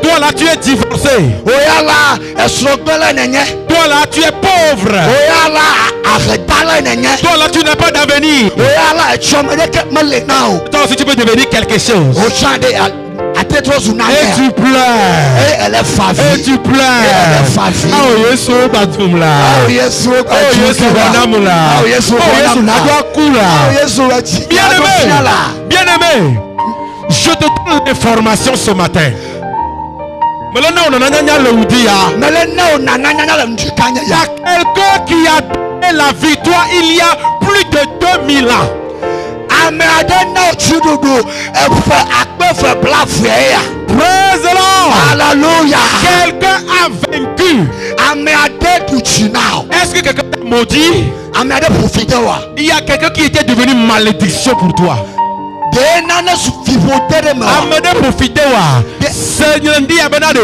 Toi là, tu es divorcé. Toi là, tu es pauvre. Toi là, tu n'as pas d'avenir. Toi aussi, tu peux devenir quelque chose. Et tu pleures. Et tu pleures. Oh Yesu batumla. Oh Yesu banamula. Oh Yesu kula. Bien aimé, je te donne l'information ce matin. Il y a quelqu'un qui a donné la victoire il y a plus de 2000 ans. Praise the Lord. Hallelujah. Quelqu'un a vaincu. Est-ce que quelqu'un t'a maudit? Il y a quelqu'un qui était devenu malédiction pour toi. Amede profiter wa. Seigneur ndi abenade.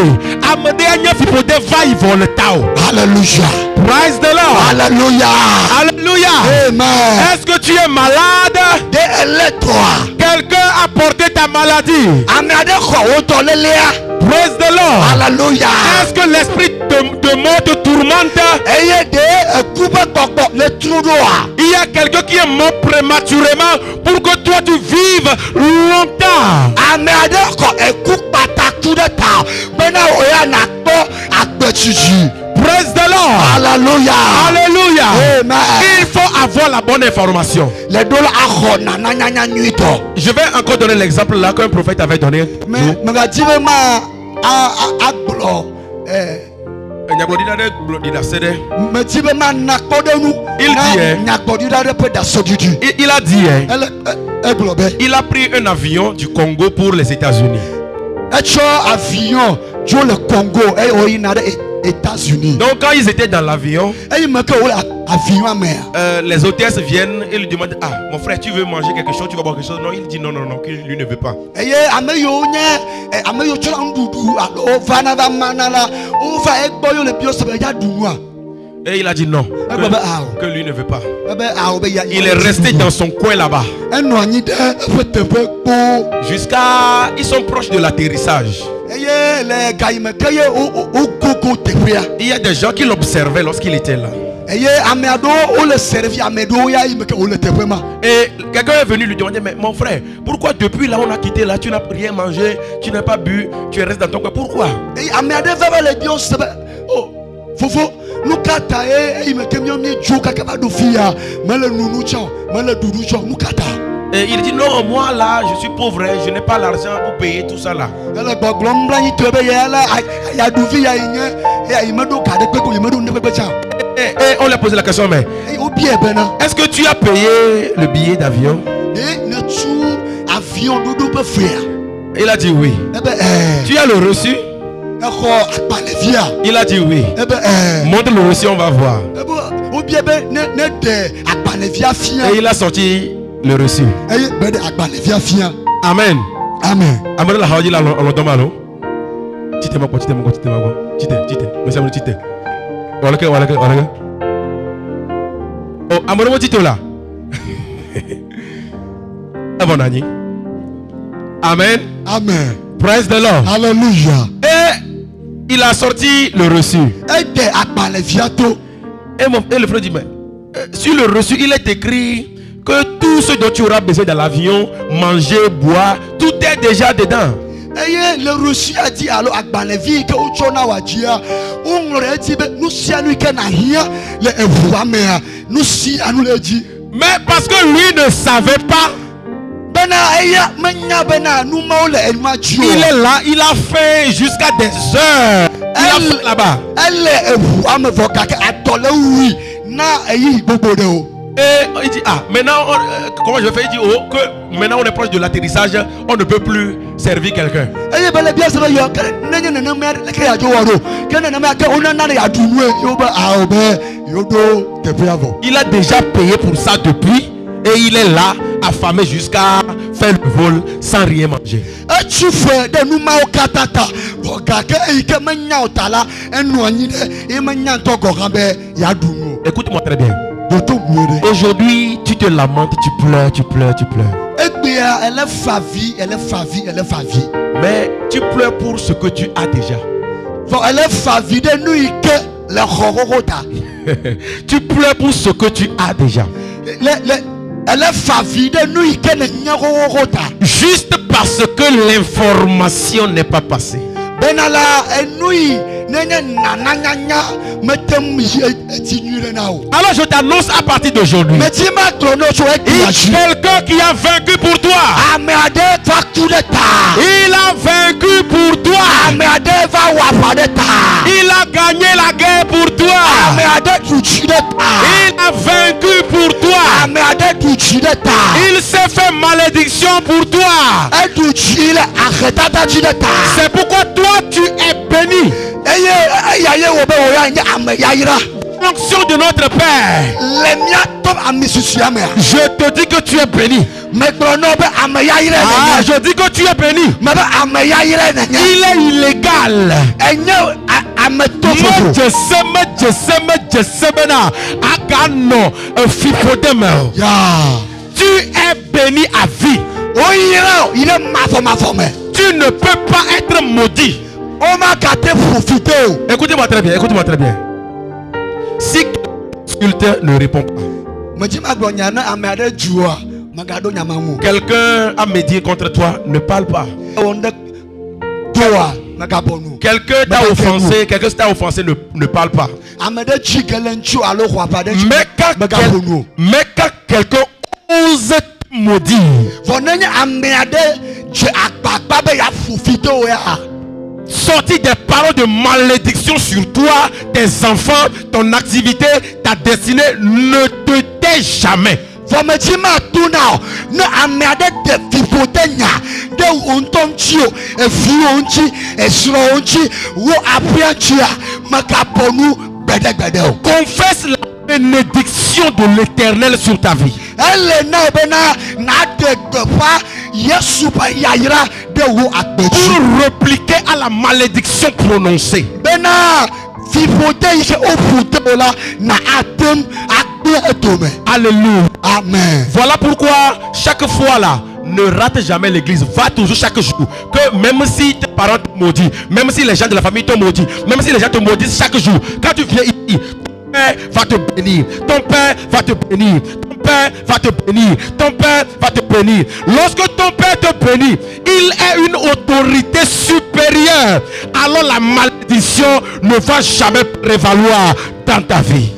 Amede anya fipote va y vol tao. Alléluia. Praise the Lord. Alléluia. Alléluia. Amen. Est-ce que tu es malade? Quelqu'un a porté ta maladie. Praise the Lord. Alléluia. Est-ce que l'esprit de mort te tourmente? Il y a quelqu'un qui est mort prématurément pour que toi tu vives longtemps. Praise the Lord. Alléluia. Alléluia. Amen. Il faut avoir la bonne information. Je vais encore donner l'exemple là qu'un prophète avait donné. Il a dit, il a pris un avion du Congo pour les États-Unis. États-Unis. Donc quand ils étaient dans l'avion, les hôtesses viennent et lui demandent: ah mon frère, tu veux manger quelque chose, tu vas boire quelque chose? Non, il dit non, lui ne veut pas. Et il a dit non, que lui ne veut pas. Il est resté dans son coin là-bas jusqu'à... Ils sont proches de l'atterrissage. Il y a des gens qui l'observaient lorsqu'il était là. Et quelqu'un est venu lui demander: mais mon frère, pourquoi depuis là on a quitté là, tu n'as rien mangé, tu n'as pas bu, tu es resté dans ton coin? Pourquoi? Et il dit: non, moi là je suis pauvre, je n'ai pas l'argent pour payer tout ça là. Et on lui a posé la question: mais est-ce que tu as payé le billet d'avion? Il a dit oui. Tu as le reçu? Il a dit oui. Montre le reçu, on va voir. Et il a sorti le reçu. Amen. Amen. Amen. La haudi la londomalo. Tite ma tite. Mais ça me tite. Voilà. Oh, amour tite là. Abonani. Amen. Amen. Praise the Lord. Alléluia. Et il a sorti le reçu. Et le frère dit: mais sur le reçu, il est écrit que tout ce dont tu auras besoin dans l'avion, manger, boire, tout est déjà dedans. Le reçu a dit alors que mais parce que lui ne savait pas, il est là, il a fait jusqu'à des heures. Il a fait là-bas. Et il dit: ah, maintenant, comment je fais? Il dit: oh, que maintenant on est proche de l'atterrissage, on ne peut plus servir quelqu'un. Il a déjà payé pour ça depuis. Et il est là, affamé jusqu'à faire le vol sans rien manger. Écoute-moi très bien. Aujourd'hui, tu te lamentes, tu pleures. Mais tu pleures pour ce que tu as déjà. Tu pleures pour ce que tu as déjà. Juste parce que l'information n'est pas passée. Alors je t'annonce à partir d'aujourd'hui, il y a quelqu'un qui a vaincu pour toi. Il a vaincu pour toi. Il a gagné la guerre pour toi. Il a vaincu pour toi. Il s'est fait malédiction pour toi. C'est pourquoi toi tu es béni. l'onction de notre Père, je te dis que tu es béni. Ah, je dis que tu es béni. Il est illégal. Tu es béni à vie. Tu ne peux pas être maudit. Écoutez-moi très bien, écoutez-moi très bien. Si sculpteur ne répond pas, quelqu'un a médit contre toi, ne parle pas. Quelqu'un t'a offensé, ne parle pas. Mais quand quelqu'un ose maudire, sortir des paroles de malédiction sur toi, tes enfants, ton activité, ta destinée, ne te tais jamais. Confesse la bénédiction de l'Éternel sur ta vie. Pour répliquer à la malédiction prononcée. Alléluia. Amen. Voilà pourquoi chaque fois là, ne rate jamais l'église. Va toujours chaque jour. Que même si tes parents te maudissent, même si les gens de la famille te maudissent, même si les gens te maudissent chaque jour, quand tu viens ici, ton père va te bénir. Ton père va te bénir. Ton père va te bénir. Ton père va te bénir. Lorsque ton père te bénit, il est une autorité supérieure. Alors la malédiction ne va jamais prévaloir dans ta vie.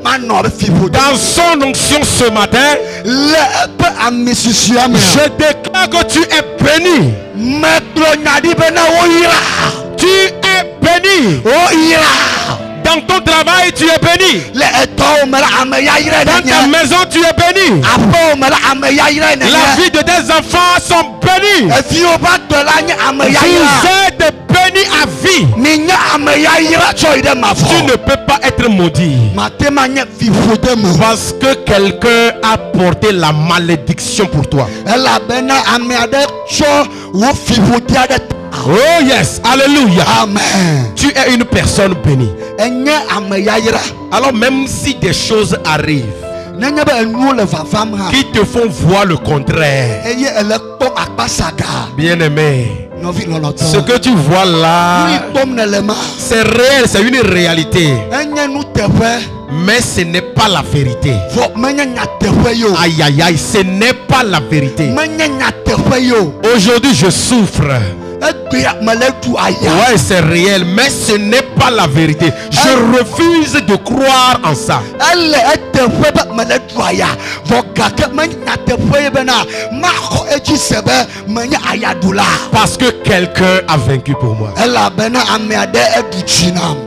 Dans son onction ce matin, je déclare que tu es béni. Tu es béni. Dans ton travail, tu es béni. Dans ta maison, tu es béni. La vie de tes enfants sont bénis. Vous êtes bénis à vie. Tu ne peux pas être maudit parce que quelqu'un a porté la malédiction pour toi. Oh yes, alléluia. Amen. Tu es une personne bénie. Alors même si des choses arrivent qui te font voir le contraire, bien-aimé, ce que tu vois là, c'est réel, c'est une réalité. Mais ce n'est pas la vérité. Aïe aïe aïe, ce n'est pas la vérité. Aujourd'hui je souffre. Ouais, c'est réel, mais ce n'est pas la vérité. Je refuse de croire en ça. Parce que quelqu'un a vaincu pour moi.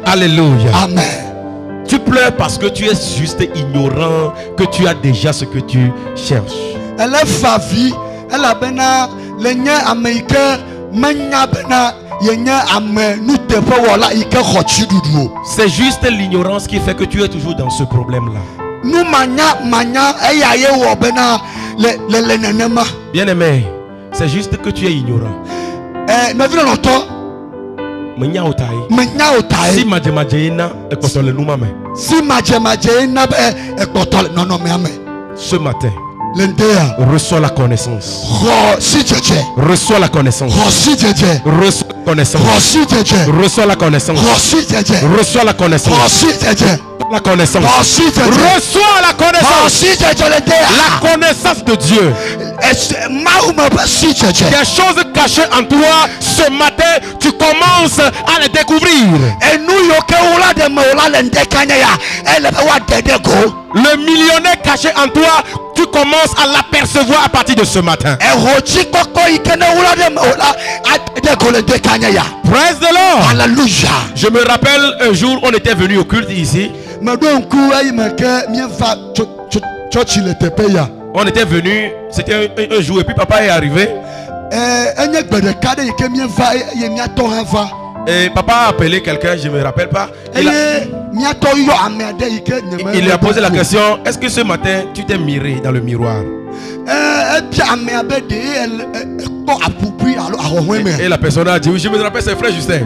Alléluia. Amen. Tu pleures parce que tu es juste ignorant que tu as déjà ce que tu cherches. C'est juste l'ignorance qui fait que tu es toujours dans ce problème-là. Bien aimé, c'est juste que tu es ignorant. Ce matin, reçois la connaissance. Reçois la connaissance. Reçois la connaissance. Reçois la connaissance. Reçois la connaissance. La connaissance. Reçois la connaissance. La connaissance de Dieu. Des choses cachées en toi, ce matin, tu commences à les découvrir. Le millionnaire caché en toi, tu tu commences à l'apercevoir à partir de ce matin. Praise the Lord. Alléluia. Je me rappelle un jour, on était venu au culte ici. On était venu, c'était un jour et puis papa est arrivé. Et papa a appelé quelqu'un, je ne me rappelle pas. Il lui a posé la question, est-ce que ce matin tu t'es miré dans le miroir? Et la personne a dit, oui, je me rappelle, c'est frère Justin.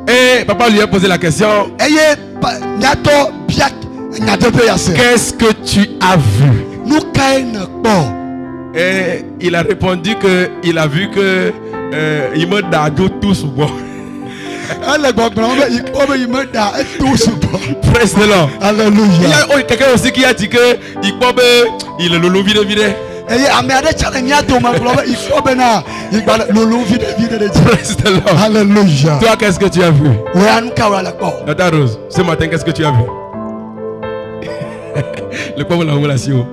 Et papa lui a posé la question, qu'est-ce que tu as vu? Et il a répondu que il a vu que il me d'ado tout sous bon. Praise the Lord. Alléluia. Il y a quelqu'un aussi qui a dit que il est le vide vide. Praise the Lord. Alléluia. Toi, qu'est-ce que tu as vu? Tata Rose, ce matin, qu'est-ce que tu as vu? Le pauvre la relation.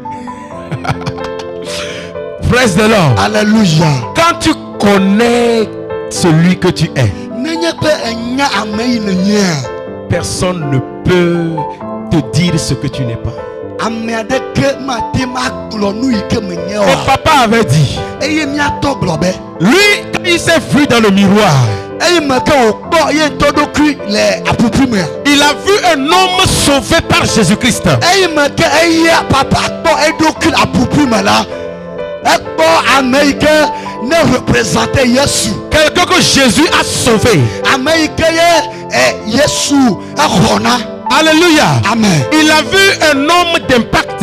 Praise the Lord. Alléluia. Quand tu connais celui que tu es, personne ne peut te dire ce que tu n'es pas. Et papa avait dit, lui, quand il s'est vu dans le miroir, il a vu un homme sauvé par Jésus-Christ. Quelqu'un que Jésus a sauvé. Alléluia. Amen. Il a vu un homme d'impact.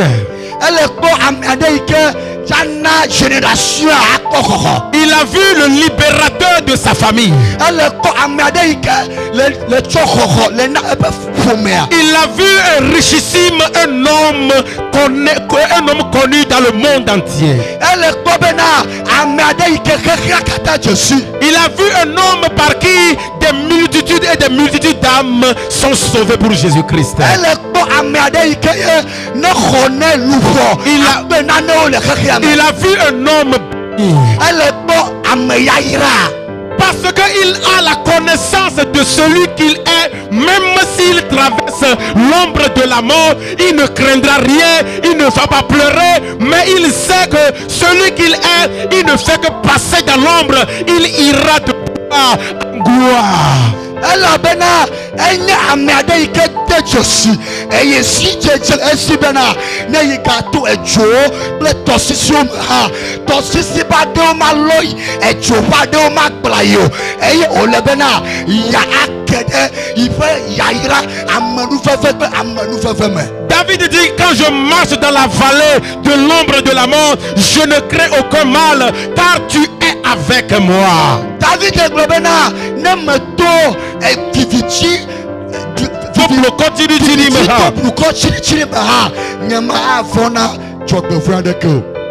Il a vu le libérateur de sa famille. Il a vu un richissime, un homme connu dans le monde entier. Il a vu un homme par qui des multitudes et des multitudes d'âmes sont sauvées pour Jésus-Christ. Il a vu un homme parce qu'il a la connaissance de celui qu'il est. Même s'il traverse l'ombre de la mort, il ne craindra rien, il ne va pas pleurer, mais il sait que celui qu'il est, il ne fait que passer dans l'ombre, il ira de gloire en gloire. David dit, quand je marche dans la vallée de l'ombre de la mort, je ne crains aucun mal, car tu es avec moi. David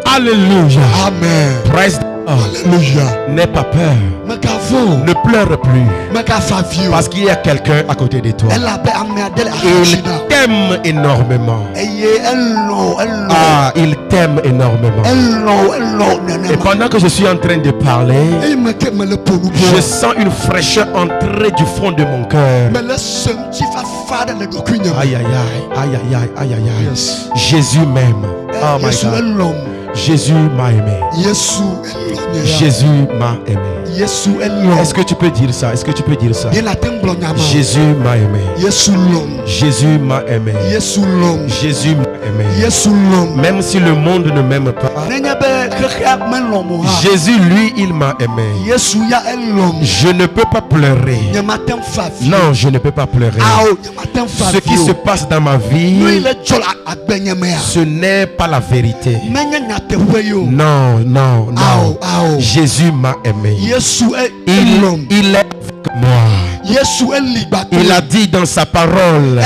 Alléluia. Amen. Praise the Lord. Alléluia. N'aie pas peur. Ne pleure plus. Parce qu'il y a quelqu'un à côté de toi. Il t'aime énormément. Ah, il t'aime énormément. Et pendant que je suis en train de parler, je sens une fraîcheur entrer du fond de mon cœur. Aïe aïe aïe, aïe aïe aïe, aïe aïe aïe. Jésus m'aime. Oh my God. Jésus m'a aimé. Jésus m'a aimé. Est-ce que tu peux dire ça? Est-ce que tu peux dire ça? Jésus m'a aimé. Jésus m'a aimé. Jésus m'a aimé. Même si le monde ne m'aime pas, Jésus lui il m'a aimé. Je ne peux pas pleurer. Non, je ne peux pas pleurer. Ce qui se passe dans ma vie, ce n'est pas la vérité. Non, non, non. Jésus m'a aimé. il est avec moi. Il a dit dans sa parole,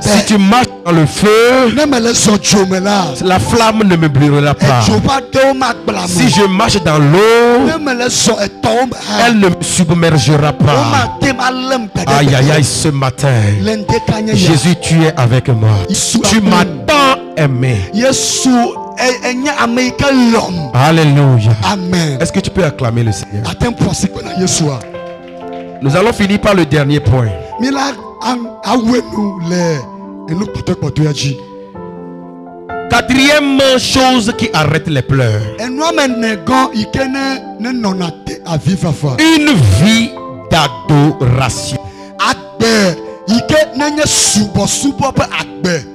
si tu marches dans le feu, la flamme ne me brûlera pas. Si je marche dans l'eau, elle ne me submergera pas. Aïe aïe aïe, ce matin, Jésus, tu es avec moi. Tu m'as tant aimé. Alléluia. Amen. Est-ce que tu peux acclamer le Seigneur? Nous allons finir par le dernier point. Quatrième chose qui arrête les pleurs. Une vie d'adoration.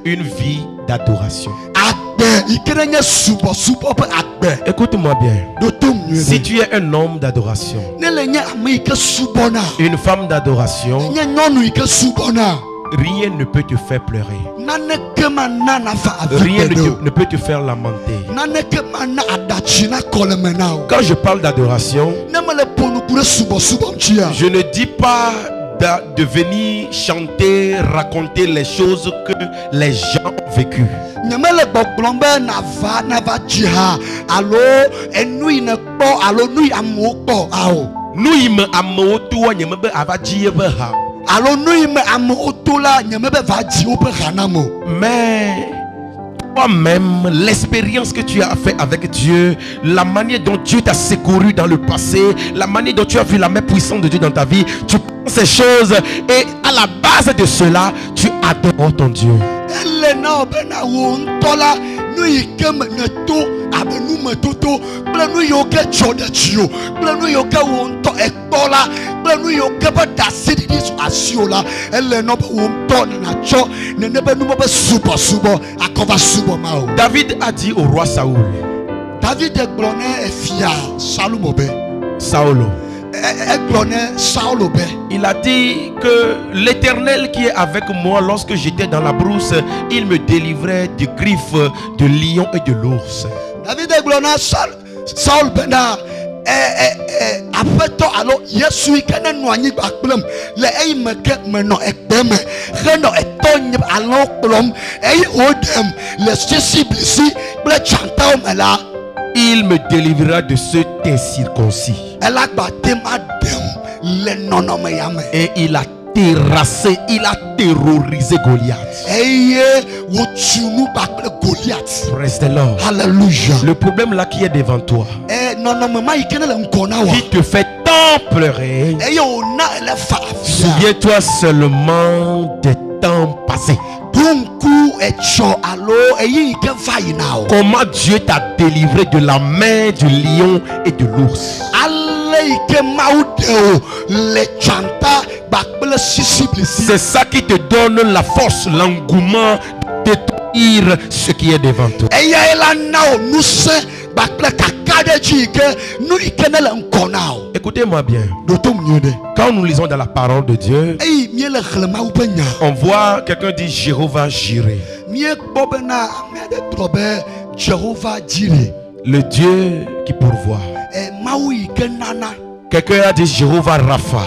Une vie d'adoration. Écoute-moi bien. Si tu es un homme d'adoration, une femme d'adoration, rien ne peut te faire pleurer. Rien ne peut te faire lamenter. Quand je parle d'adoration, je ne dis pas de venir chanter, raconter les choses que les gens ont vécues. Mais toi-même, l'expérience que tu as fait avec Dieu, la manière dont Dieu t'a secouru dans le passé, la manière dont tu as vu la main puissante de Dieu dans ta vie, tu penses ces choses et à la base de cela, tu adores ton Dieu. David a dit au roi Saoul, il a dit que l'Éternel qui est avec moi lorsque j'étais dans la brousse, il me délivrait des griffes de lion et de l'ours. David Saul Bena après alors Yesu kene noanyi bakplem le ay meke meno ekbeme reno etonye alon plom ay odem le sensibilisi ble chanta mela. Il me délivrera de ceux incirconcis. Et il a terrassé, il a terrorisé Goliath. Praise the Lord. Alléluia. Le problème là qui est devant toi, qui te fait tant pleurer, souviens-toi seulement des temps passés. Comment Dieu t'a délivré de la main du lion et de l'ours. C'est ça qui te donne la force, l'engouement de détruire ce qui est devant toi. Écoutez-moi bien. Quand nous lisons dans la parole de Dieu, on voit quelqu'un dit Jéhovah Jireh. Le Dieu qui pourvoit. Quelqu'un a dit Jéhovah Rapha.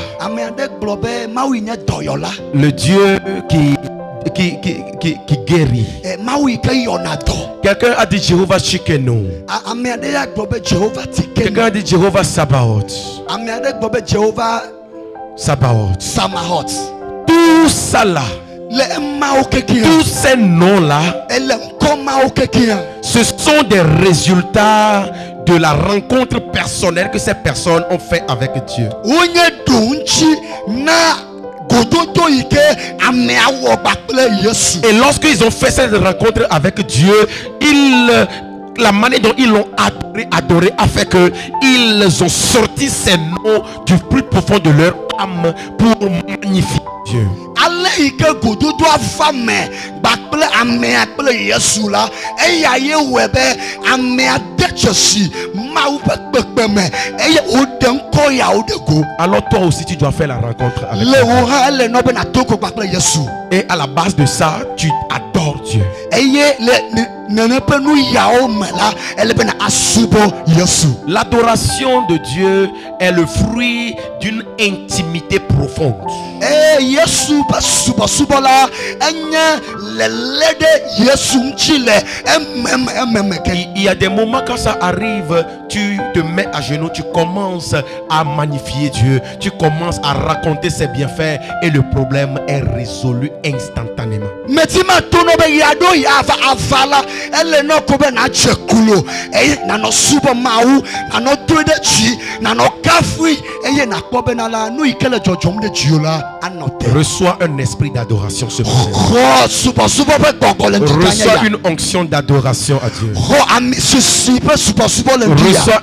Le Dieu qui guérit. Quelqu'un a dit Jéhovah Shikenu. Quelqu'un a dit Jéhovah Sabaoth. Sabaoth. Tout ça là, tous ces noms là, ce sont des résultats de la rencontre personnelle que ces personnes ont fait avec Dieu. Et lorsqu'ils ont fait cette rencontre avec Dieu, la manière dont ils l'ont adoré a fait qu'ils ont sorti ces noms du plus profond de leur âme pour magnifier Dieu. Alors toi aussi tu dois faire la rencontre avec Dieu. Et à la base de ça, tu adores Dieu. L'adoration de Dieu est le fruit d'une intimité profonde. Il y a des moments quand ça arrive, tu te mets à genoux, tu commences à magnifier Dieu, tu commences à raconter ses bienfaits et le problème est résolu instantanément. Reçois un esprit d'adoration ce matin. Reçois une onction d'adoration à Dieu. Reçois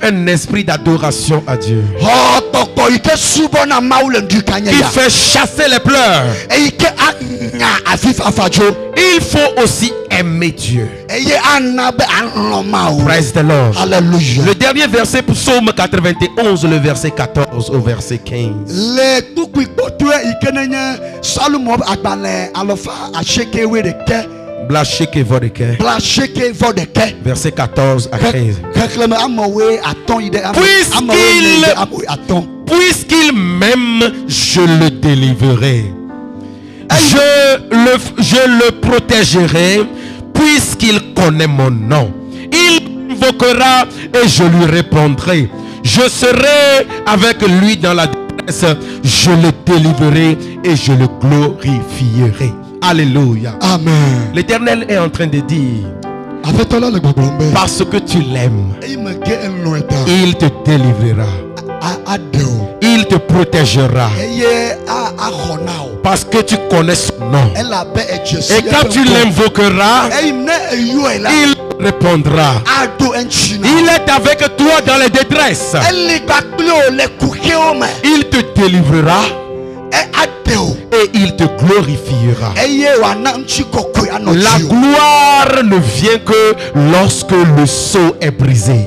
un esprit d'adoration à Dieu. Il fait chasser les pleurs. Il faut aussi aimer Dieu. Praise the Lord. Alléluia. Le dernier verset pour Psaume 91, le verset 14 au verset 15. Verset 14 à 15. Puisqu'il m'aime, je le délivrerai. Je le protégerai, puisqu'il connaît mon nom. Il m'invoquera et je lui répondrai. Je serai avec lui dans la détresse. Je le délivrerai et je le glorifierai. Alléluia. Amen. L'Éternel est en train de dire, parce que tu l'aimes, il te délivrera. Il te protégera. Parce que tu connais son nom. Et quand tu l'invoqueras, il répondra. Il est avec toi dans les détresses. Il te délivrera. Et il te glorifiera. La gloire ne vient que lorsque le sceau est brisé.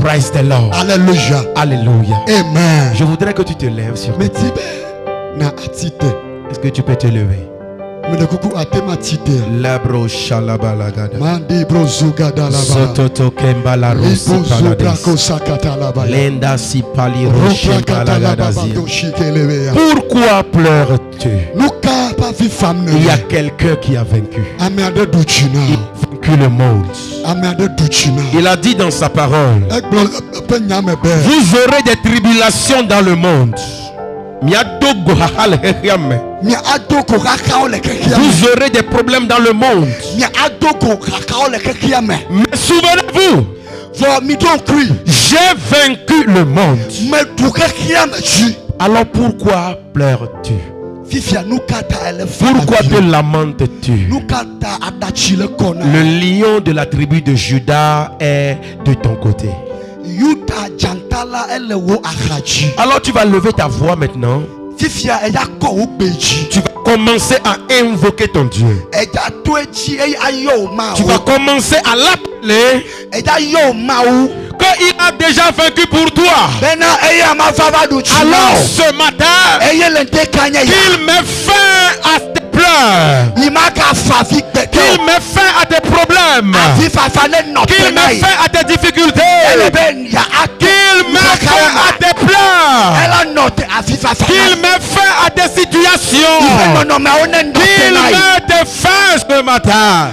Praise the Lord. Alléluia. Alléluia. Amen. Je voudrais que tu te lèves sur toi. Est-ce que tu peux te lever? Labro shalabalagada. Sototo kembala rosi palades. Lenda si pali roche balagadazi. Pourquoi pleures-tu? Il y a quelqu'un qui a vaincu. Il a vaincu le monde. Il a dit dans sa parole, vous aurez des tribulations dans le monde. Vous aurez des problèmes dans le monde. Mais souvenez-vous, j'ai vaincu le monde. Alors pourquoi pleures-tu? Pourquoi te lamentes-tu? Le lion de la tribu de Juda est de ton côté. Alors tu vas lever ta voix maintenant. Tu vas commencer à invoquer ton Dieu. Tu vas commencer à l'appeler. Quand il a déjà vaincu pour toi. Alors ce matin, qu'il met fin à tes pleurs. Qu'il met fin à tes problèmes. Qu'il met fin à tes difficultés. Qu'il met fin à tes pleurs. Qu'il met fin à tes situations. Qu'il met fin ce matin.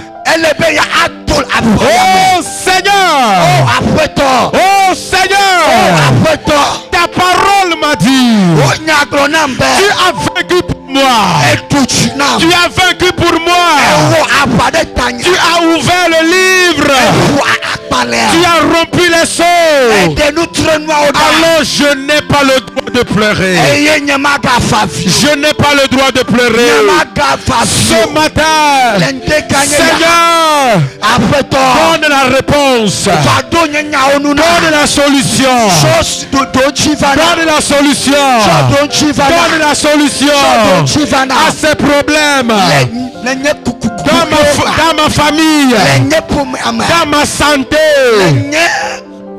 Oh Seigneur, oh Seigneur, ta parole m'a dit, tu as vaincu pour moi, tu as vaincu pour moi, tu as ouvert le livre, tu as rompu les sceaux. Alors je n'ai pas le droit de pleurer. Je n'ai pas le droit de pleurer. Ce matin, Seigneur, donne la réponse. Donne la solution. Donne la solution. Donne la solution à ces problèmes. Dans ma famille, dans ma santé,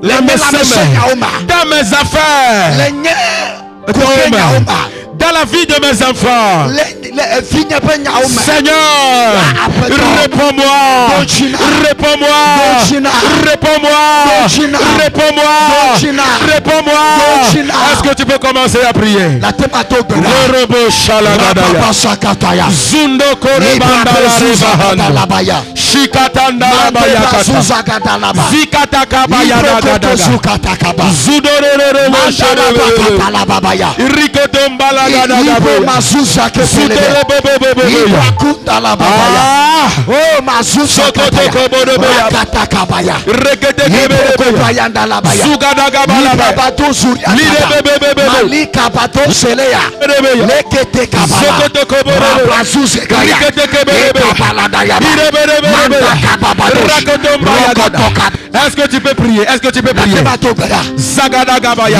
dans mes affaires, dans la vie de mes enfants. Seigneur, réponds-moi. Réponds-moi. Réponds-moi. Réponds-moi. Réponds-moi. Est-ce que tu peux commencer à prier? Zundo Korebanda Labaya. Shikatanda Labaya Kata. Zikata Kabaya Nagada. Zudororo Labaya. Rikotomba Lagada. Oh Mazusa Kabaya. Rekete Kabaya Ndalabaya. Zugada Kabaya. Malika Bato Selea. Lekete Kabaya. Est-ce que tu peux prier? Est-ce que tu peux prier? Zagada Gabaya.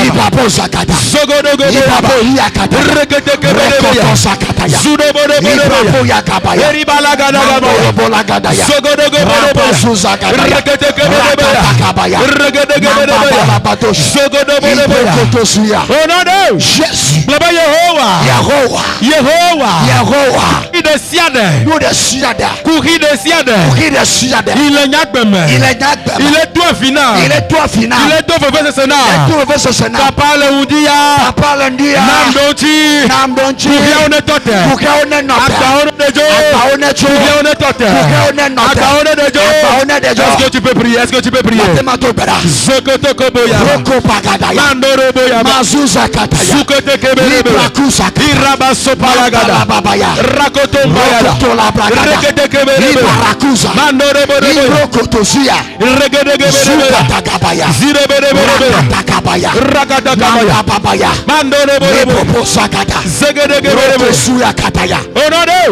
Il est toi final. Il est toi final. Papa le Udia. Namdonchi. Est-ce que tu peux prier? Est-ce que tu peux prier?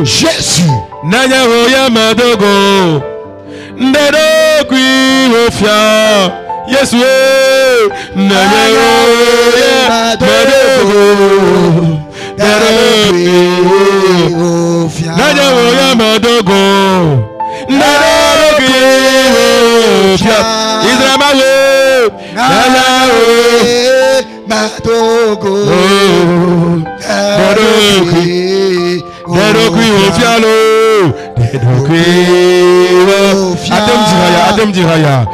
Jésus. Yes, Adam Diraya.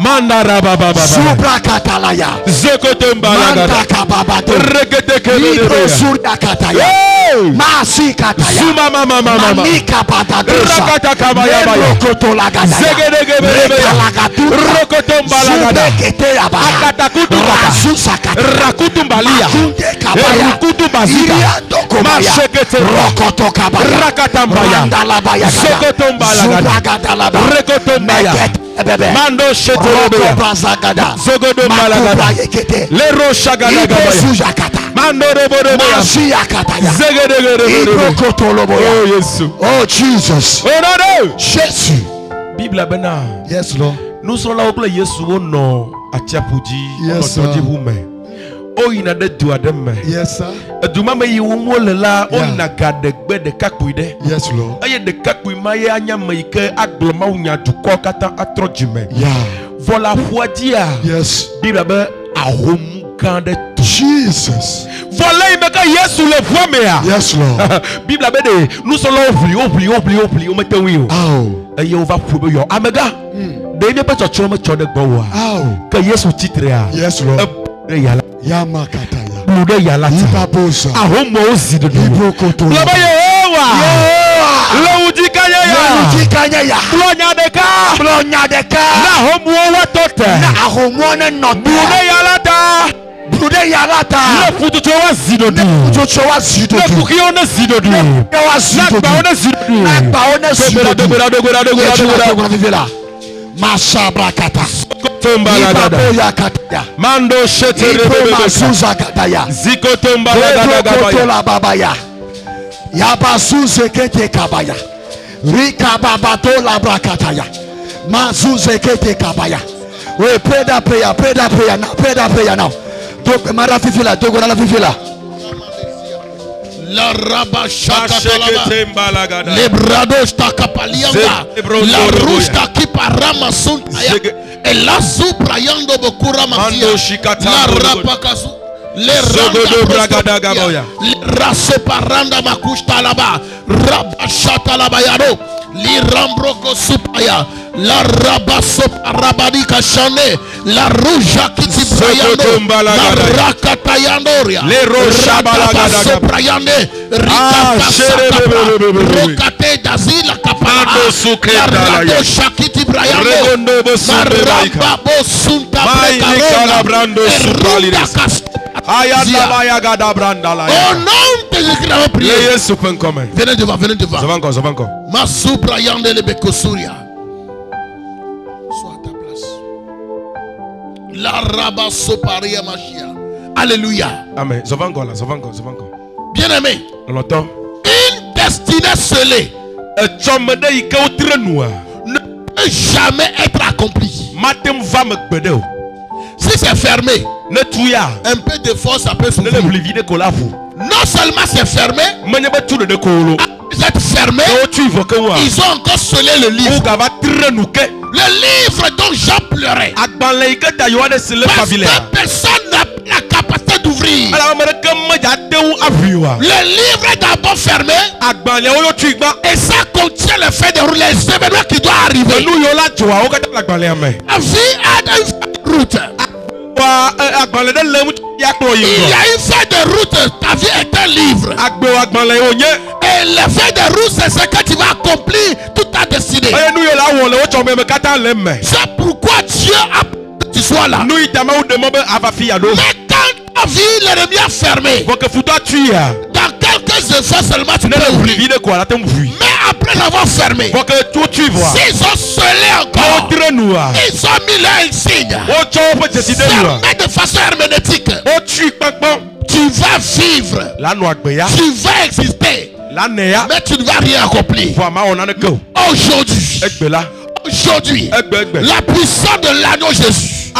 Mandara baba baba. Supra katalaya. Zekotomba lagada. Kababato. Regete kebele. Surya kataya. Masi kataya. Suma mama mama. Manika patadosa. Rakata kabaya baya. Rokoto lagada. Zegede kebele. Rokotomba lagada. Zekete abaya. Akatakutu bata. Rasusa kataya. Rakutumbalia. Rakutu bazika. Mashekete. Rokoto kabaya. Rakatambaya. Mandalabaya. Zekotomba lagada. Rekotombaya. Mando shetelebea Zogodo malagada Le rocha galagada Mando reborebea Zegedegedegede Oh Yesu Oh Jesus Oh non Jésus Bible bena Yes Lord Nous sommes là au Yesu ono Atiapuji Yes sir Oh ina de duademe Yes sir Dumame yi wumole la O ina gadegbe de kakuide Yes Lord Aye de kakui maye anya meike Agloma unya duko kata atrojime Yeah Voilà foi dia Yes Bible be ahom kande Jesus Voilà imeka Yesu le foi mea Yes Lord Bible be de nous sommes là ouvri o mete wi o Aye o va probe yo amega De ne pas chocho me chode gbo wa Que Yesu titre a Yes Lord yala Yama kataya Lude yala Ipaposa ahom mo zido Ibokoto Laba Le uji kanya ya Blonya deka Na homo watote Na homo ne note Lude yala ta Brude yarata. Le fututo wa zidodu. Fututo wa zidodu. Le fukiyo ne zidodu. Wa zidodu. Nakba one zidodu. Nakba one zidodu. Dogora. Masabrakata. Mando shetere Zikotomba la babaya. Yabasuze kete kabaya. Rika babato la brakataya. Mazuze kete kabaya. We pray that prayer now. Pray that prayer now. Donc mara fifila, dogora la fifila. La rabashaka talaba. Le brados takapalianga. La rusta kiparama suntaya. Et la suprayando bokura matia. La rapakasu. Le randa raso paranda makusta laba. Rabashata laba yaro. Li rambroko supaya. La rabaso parabadika shane. La ruja kiti brayando. La rakatayandoria. Le rocha balagadagaba. Brayande. Rokate dazila kapala. La rado shakiti brayando. Maramba sunta precarona. Oh non, Jésus-Christ a prié. Venez devant, venez devant. Masou brayande le bekosuria. Sois à ta place. La rabasso paria machia. Alléluia. Amen. Bien aimé. Une destinée scellée ne peut jamais être accomplie. Si c'est fermé, un peu de force ça peut s'ouvrir. Non seulement c'est fermé, vous êtes fermé, ils ont encore scellé le livre. Le livre dont Jean pleurait. Parce que personne n'a la capacité d'ouvrir. Le livre est d'abord fermé. Et ça contient le fait de les événements qui doivent arriver. La vie a une route. Il y a une feuille de route, ta vie est un livre. Et la feuille de route, c'est ce que tu vas accomplir toute ta destinée. C'est pourquoi Dieu a que tu sois là. Mais quand ta vie, l'ennemi a fermé, dans quelques instants seulement tu peux ouvrir. Mais après l'avoir fermé, s'ils ont scellé encore, ils ont mis leur insigne fermé de façon herméneutique. Tu vas vivre, tu vas exister, mais tu ne vas rien accomplir. Aujourd'hui, la puissance de l'agneau Jésus,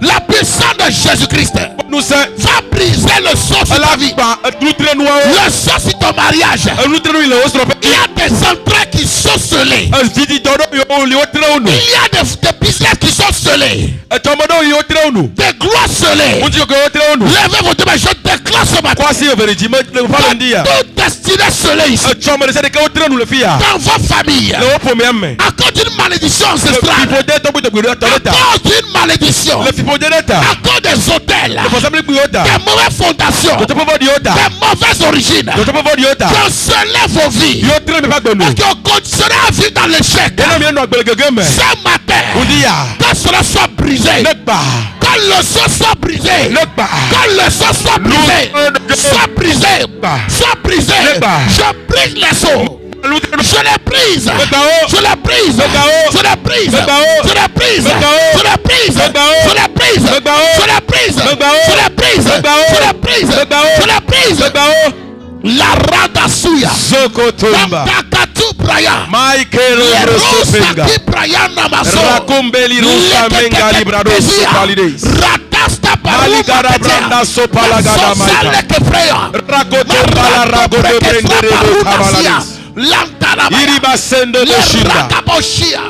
la puissance de Jésus-Christ va briser le sort sur ta vie, le sort sur ton mariage. Il y a des entrées qui sont scellées. Il y a des business qui sont scellés, des gloires scellées. Levez vos deux mains, je déclare ce matin toute destinée scellée ici dans vos familles à cause d'une malédiction ancestrale, à cause d'une malédiction, à cause des hôtels, des mauvaises fondations, des mauvaises origines qui ont scellé vos vies et qui ont continué à vivre dans l'échec. Ce matin, que cela soit brisé, quand le sang soit brisé, quand le sang soit brisé, soit brisé, soit brisé, je brise les seaux. Je les brise, je les brise, je les brise, je les brise, je les brise, je les brise, je les brise, je les brise, je les brise, je les brise, je les brise. La radasuya, Takatu Braya, Lerosa Braya Namaso, Ratasta Paruma, Iribasendo de Shinda,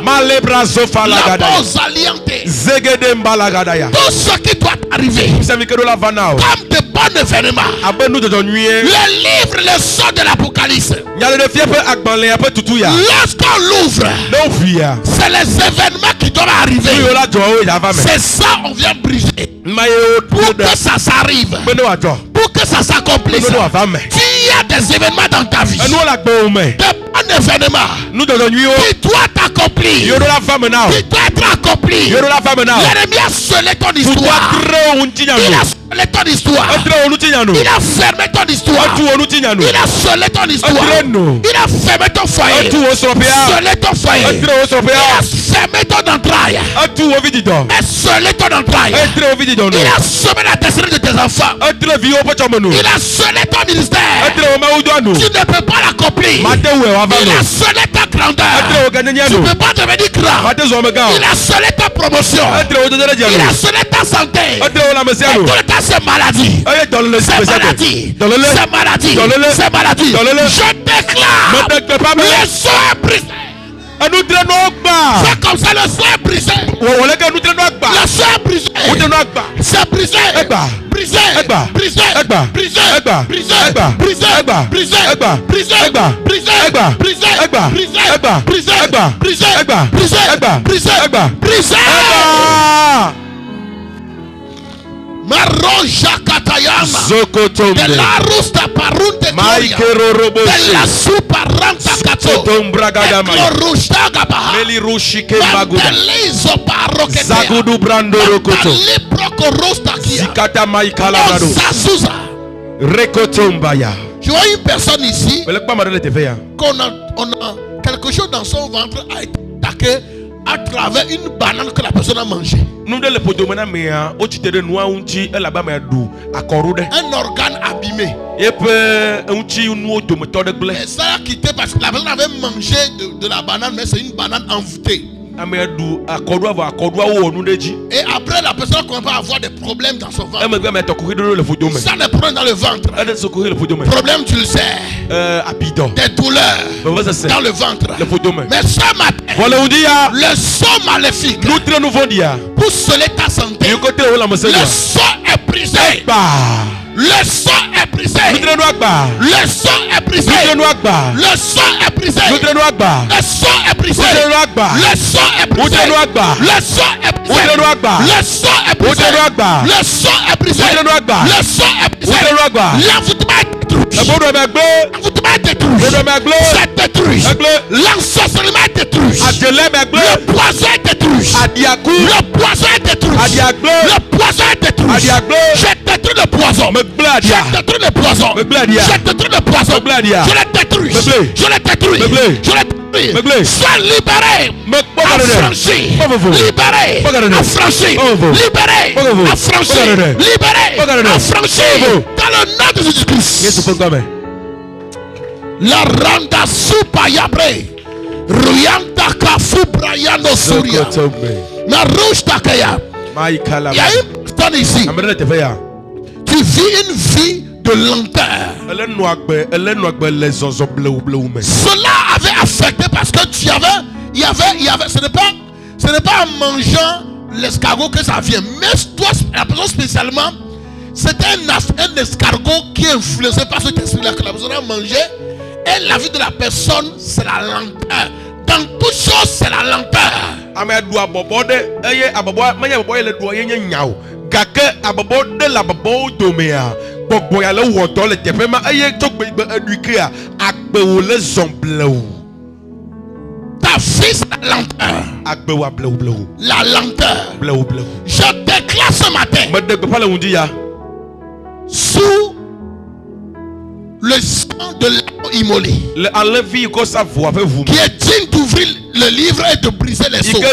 Malebrazo Falagada, Zegedembalagadaya. Tout ce qui doit arriver, comme de bons événements, le livre, le son de l'Apocalypse, lorsqu'on l'ouvre, c'est les événements qui doivent arriver. C'est ça, on vient briser pour que ça s'arrive, pour que ça s'accomplisse. Il y a des événements dans ta vie, de bons événements qui doivent t'accomplir. accompli. Qui doit être accompli. L'ennemi a scellé ton histoire. Il a scellé ton histoire. Il a fermé ton histoire. Il a scellé ton histoire. Il a fermé ton foyer. Scellé ton foyer. Il a fermé ton entraille. Scellé ton entraille. Il a semé la destinée de tes enfants. Il a scellé ton ministère. Tu ne peux pas l'accomplir. Il a scellé ta grandeur. Tu ne peux pas devenir grand. Il a scellé ta promotion. Il a scellé ta santé. Et tout le temps c'est maladie. C'est maladie. C'est maladie. C'est maladie. Je déclare. Le sang est brisé. C'est comme ça, le sang est brisé. Le sang est brisé. C'est brisé. Brisé. Brisé. Brisé. Brisé. Brisé. Brisé. Brisé. Brisé. Brisé. Brisé. Maroja Katayama de la rusta parunte de la suparanta kato de rusta gabaha mandelizo parokete zagudu brando rokoto libroko rosta kia zikata maikala baro zazuza rekotombaya. Je vois une personne ici qu'on a quelque chose dans son ventre a été attaqué à travers une banane que la personne a mangée. Un organe abîmé. Et ça a quitté parce que la personne avait mangé de la banane, mais c'est une banane envoûtée. Et après la personne commence à avoir des problèmes dans son ventre. Ça des problèmes dans le ventre. Problème, tu le sais. Des douleurs dans le ventre. Mais ce matin, le sang maléfique pour sceller ta santé, le sang est brisé. Le sang est brisé. Le sang est brisé. Le sang est brisé. Le sang est brisé. Le sang est brisé. Le sang est brisé. Le sang est brisé. Le sang est brisé. Le sang est brisé. L'envoûtement est détruit. L'envoûtement est détruit. C'est détruit. L'ensorcellement est détruit. Le poison est détruit. Le poison est détruit. Le poison est détruit. J'ai détruit le poison. J'ai détruit le poison. J'ai détruit le poison. Je l'ai détruit. Je l'ai détruit. Je l'ai détruit. Sois libéré. Affranchi. Libéré. Affranchi. Libéré. Affranchi. Libéré. Affranchi. Dans le nom de Jésus-Christ. La randa supa yabre. Ruyanta kafu brayano suria. Na rushta kaya. Il y a une personne ici. Tu vis une vie de lenteur. Cela avait affecté parce que tu avais, il y avait, ce n'est pas en mangeant l'escargot que ça vient. Mais toi, la personne spécialement, c'était un escargot qui est influencé par cet esprit-là que la personne a mangé. Et la vie de la personne, c'est la lenteur. Dans toute chose, c'est la lenteur. Ta vie, c'est la lenteur. La lenteur. Je déclare ce matin sous le sang de l'agneau immolé qui est digne d'ouvrir le livre et de briser les sceaux. Tout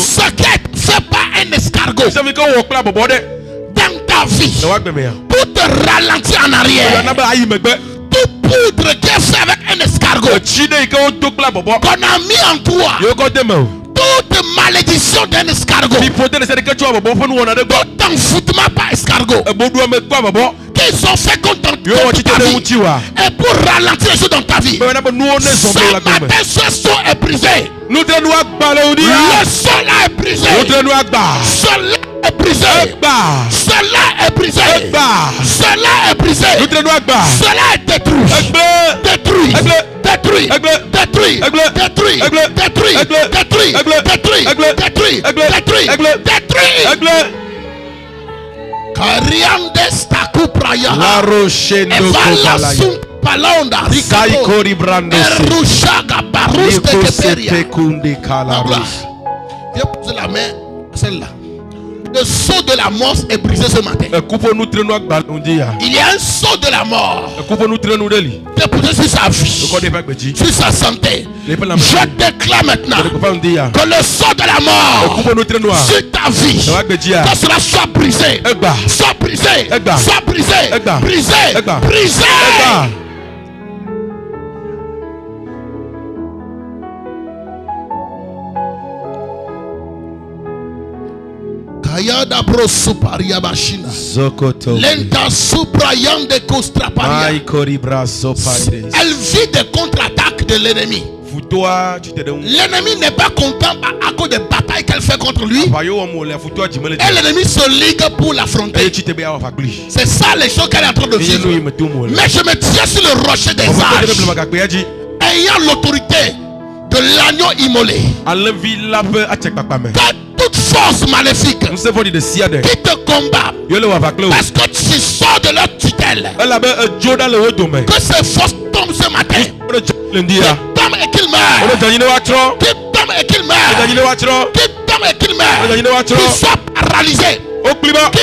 ce qui est fait par un escargot dans ta vie pour te ralentir en arrière, tout poudre qui est fait avec un escargot qu'on a mis en toi, toute malédiction d'un escargot, tout envoûtement par escargot qu'ils ont fait contre ta vie et pour ralentir les choses dans ta vie, ce matin ce son est brisé. Le son là est brisé. Cela est brisé. Cela est brisé. Cela est brisé. Cela est détruit. Détruit. Détruit. Détruit. Détruit. Détruit. Détruit. Détruit. Détruit. Détruit. Kariandes taku praya. La roche no Palonda, Ricardo, Erushaga, Baruste, Keperia. Viens poser la main à celle-là. Le sceau de la mort est brisé ce matin. Il y a un sceau de la mort déposé sur sa vie, sur sa santé. Je déclare maintenant que le sceau de la mort sur ta vie, que cela soit brisé, soit brisé, soit brisé, brisé, brisé. Ayada prosuparia bashina. Lenta suprayande kostraparia. Elle vit des contre-attaques de l'ennemi. L'ennemi n'est pas content à cause des batailles qu'elle fait contre lui. Et l'ennemi se ligue pour l'affronter. C'est ça les choses qu'elle est en train de vivre. Mais je me tiens sur le rocher des âges, ayant l'autorité de l'agneau immolé. Toute force maléfique qui te combat parce que tu sors de leur tutelle, que ces forces tombent ce matin, qu'ils tombent et qu'ils meurent, qu'ils tombent et qu'ils meurent, qu'ils tombent et qu'ils meurent, qu'ils soient paralysés,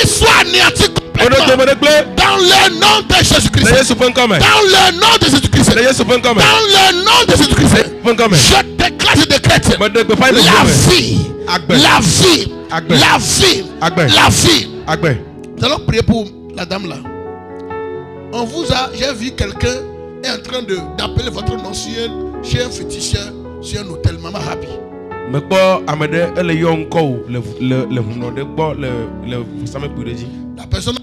qu'ils soient anéantis complètement dans le nom de Jésus-Christ, dans le nom de Jésus-Christ, dans le nom de Jésus-Christ. Je déclare, je décrète la vie, la vie, la vie, la vie. Nous allons prier pour la dame là. On vous a, j'ai vu quelqu'un est en train d'appeler votre nom chez un féticheur, sur un hôtel, Maman Rabi. La personne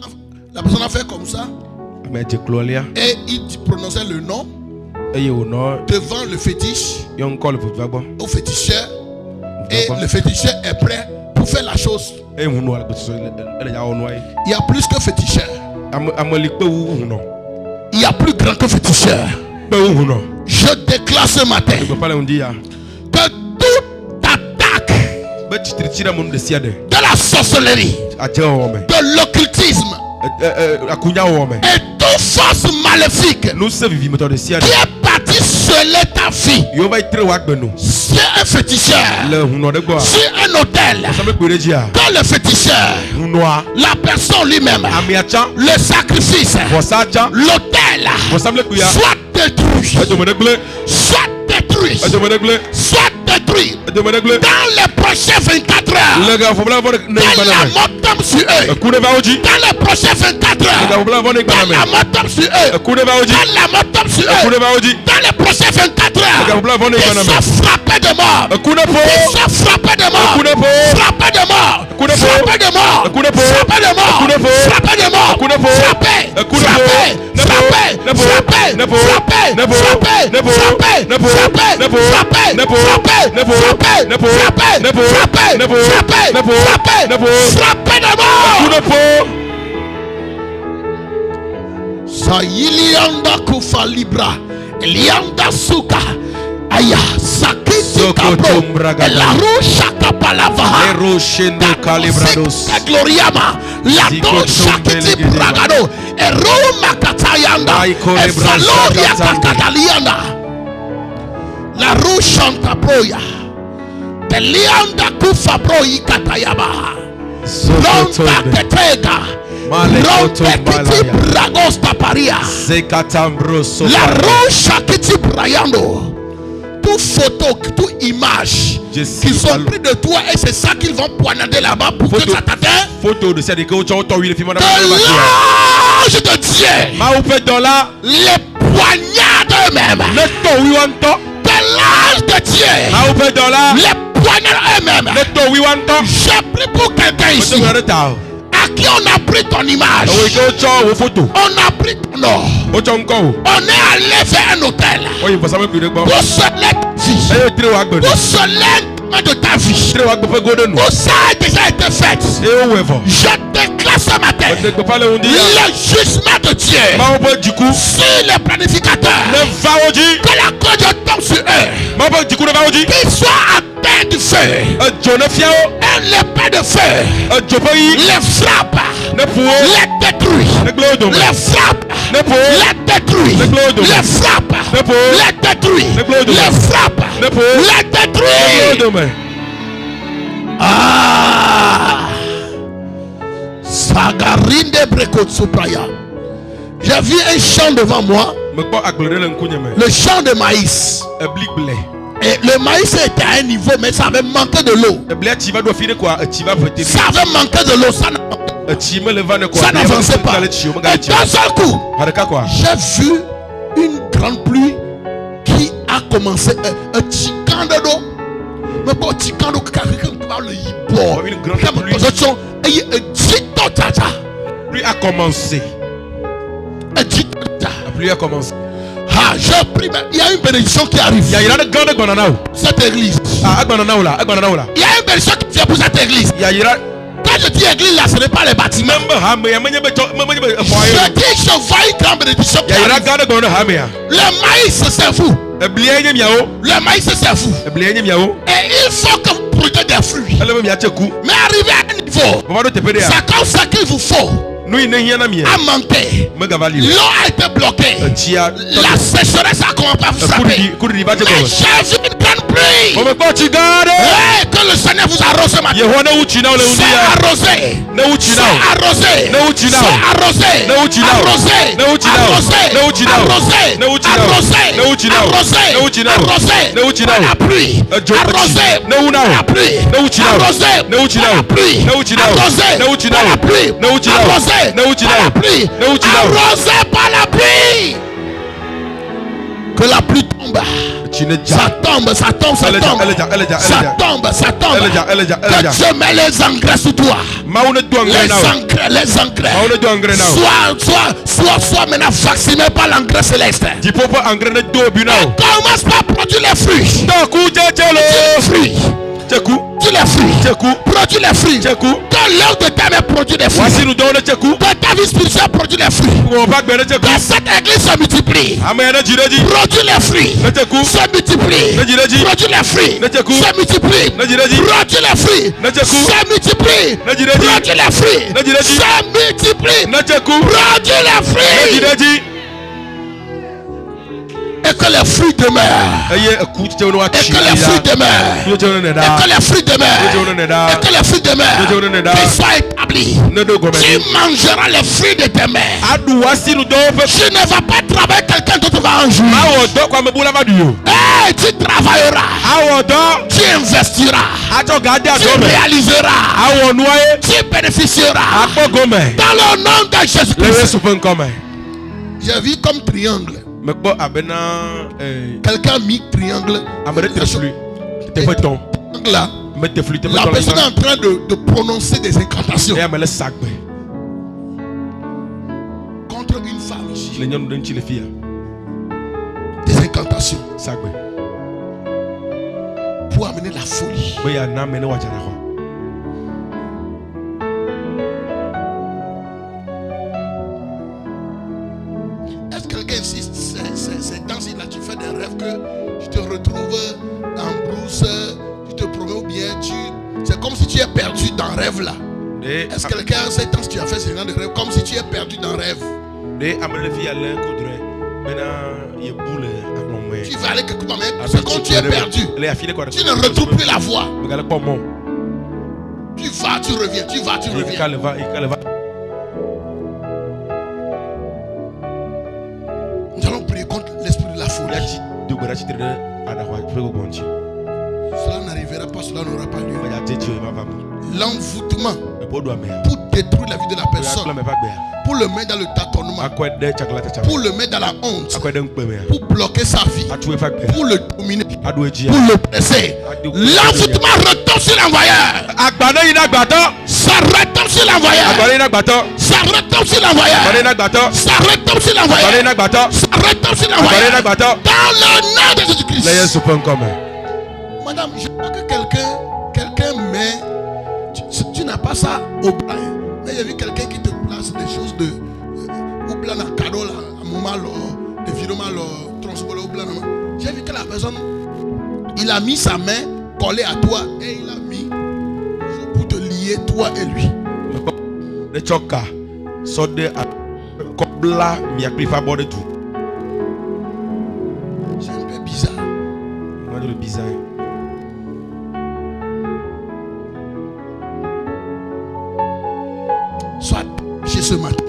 a fait comme ça. Et il prononçait le nom devant le fétiche, au féticheur. Et le féticheur est prêt pour faire la chose. Il y a plus que féticheur. Il y a plus grand que féticheur. Je déclare ce matin que toute attaque de la sorcellerie, de l'occultisme et toute force maléfique qui est partie sceller ta vie, c'est un féticheur, c'est un hôtel, que le féticheur, la personne lui-même, le sacrifice, l'hôtel soit détruit, soit détruit, soit détruit dans les prochaines 24 heures. Quand la mort tombe sur eux, dans les prochaines 24 heures, quand la mort tombe sur eux, quand la mort tombe sur eux, dans les prochaines 24 heures, ils sont frappés de mort, ils sont frappés de mort, frappés de mort, frappés de mort, frappés de mort, frappés de mort, frappés, frappés, frappés, frappés, frappés de mort. Sayilianda kufa libra, Elianda suka, aya sakiti kabro, la rusha kapalava, la gloriama, la dosha kiti bragado, eroma katayanda, efaloria kakadalianda, la rusha kaproya, Elianda kufa broi katayaba, lonta ketega. La roche qui t'y brayando. Tout photo, toute image qu'ils sont pris de toi et c'est ça qu'ils vont poignarder là-bas pour que ça t'atteint. Photo de l'ange de Dieu. Les poignards eux-mêmes. De l'ange de Dieu. Les poignards eux-mêmes. J'ai pris pour quelqu'un ici. À qui on a pris ton image, on a pris ton nom, on est allé vers un hôtel pour sceller ta vie, pour sceller de ta vie, où ça a déjà été fait. Je déclare ce matin le jugement de Dieu sur les planificateurs, que la cause tombe sur eux, qu'ils soient atteints du feu, et l'épée de feu les frappe, les détruit, les frappe, les détruit, les frappe, les détruit, les frappe, les détruit. Ah, Sagarine de Brekotsupraya. J'ai vu un champ devant moi, le champ de maïs. Et le maïs était à un niveau, mais ça avait manqué de l'eau. Ça avait manqué de l'eau, ça n'avançait pas. Et d'un seul coup, j'ai vu une grande pluie qui a commencé. Un tican de l'eau. Mais pas un tican de l'eau, une grande pluie. La pluie a commencé. La pluie a commencé. Ah, j'ai pris, il y a une bénédiction qui arrive. Cette église. Il y a une bénédiction qui vient pour cette église. Quand je dis église là, ce n'est pas les bâtiments. Je dis je vois une grande bénédiction qui arrive. Le maïs c'est vous. Le maïs c'est vous. Et il faut que vous produisez des fruits. Mais arrivé à un niveau, c'est comme ça qu'il vous faut. A manqué. L'eau a été bloquée. La sécheresse a commencé à vous frapper. Mais j'ai vu une grande pluie. Que le Seigneur vous arrose ce matin. C'est arrosé. C'est arrosé. C'est arrosé. Arrosé. Arrosé. Arrosé. La pluie. Arrosé. La pluie. Arrosé. La pluie. Arrosé. La pluie. Arrosé. La pluie, arrosé par la pluie. Que la pluie tombe. Ça tombe, ça tombe, ça tombe. Ça tombe, ça tombe. Que Dieu met les engrais sous toi. Les engrais. Sois maintenant vacciné par l'engrais céleste. Commence par produire les fruits. Produis les fruits. Produis les fruits. Quand l'œuvre de ta mère produit des fruits. Quand ta vie spirituelle produit des fruits. Quand cette église se multiplie. Produis les fruits. Se multiplie. Produis les fruits. Se multiplie. Produis les fruits. Se multiplie. Produis les fruits. Se multiplie. Produis les fruits. Et que les fruits demeurent. Et que les fruits demeurent. Et que les fruits demeurent. Et que les fruits demeurent. Qu'ils soient établis. Tu mangeras les fruits de tes mères. Tu ne vas pas travailler, quelqu'un d'autre va en jouir. Hey, tu travailleras. Tu investiras. Tu réaliseras. Tu bénéficieras. Dans le nom de Jésus-Christ. J'ai vu comme triangle. Quelqu'un a mis triangle. Là, la personne est en train de prononcer des incantations contre une femme ici. Des incantations pour amener la folie. Est-ce que quelqu'un insiste? C'est dans là tu fais des rêves que tu te retrouves en brousse, tu te promets ou bien c'est comme si tu es perdu dans le rêve là. Est-ce que quelqu'un sait quand tu as fait ce genre de rêve comme si tu es perdu dans le rêve? Tu vas aller quelque part, mais c'est quand tu es perdu. Tu ne retrouves plus la voie. Tu vas, tu reviens, tu vas, tu reviens. Nous allons prier contre l'esprit de la folie. Cela n'arrivera pas, cela n'aura pas lieu. L'envoûtement pour détruire la vie de la personne, pour le mettre dans le tâtonnement, pour le mettre dans la honte, pour bloquer sa vie, pour le dominer, pour le presser. L'envoûtement retombe sur l'envoyeur. Ça retombe sur l'envoyeur. Ça retombe sur l'envoyeur. Ça retombe sur l'envoyeur. Ça retombe sur l'envoyeur. Dans le nom de Jésus-Christ. Madame, je vois que quelqu'un met. Tu n'as pas ça au blanc. Mais j'ai vu quelqu'un qui te place des choses de. Au blanc, à cadeau, là, à moment, de virement, transport au blanc. J'ai vu que la personne, il a mis sa main collée à toi et il a mis pour te lier, toi et lui. Sois détaché ce matin.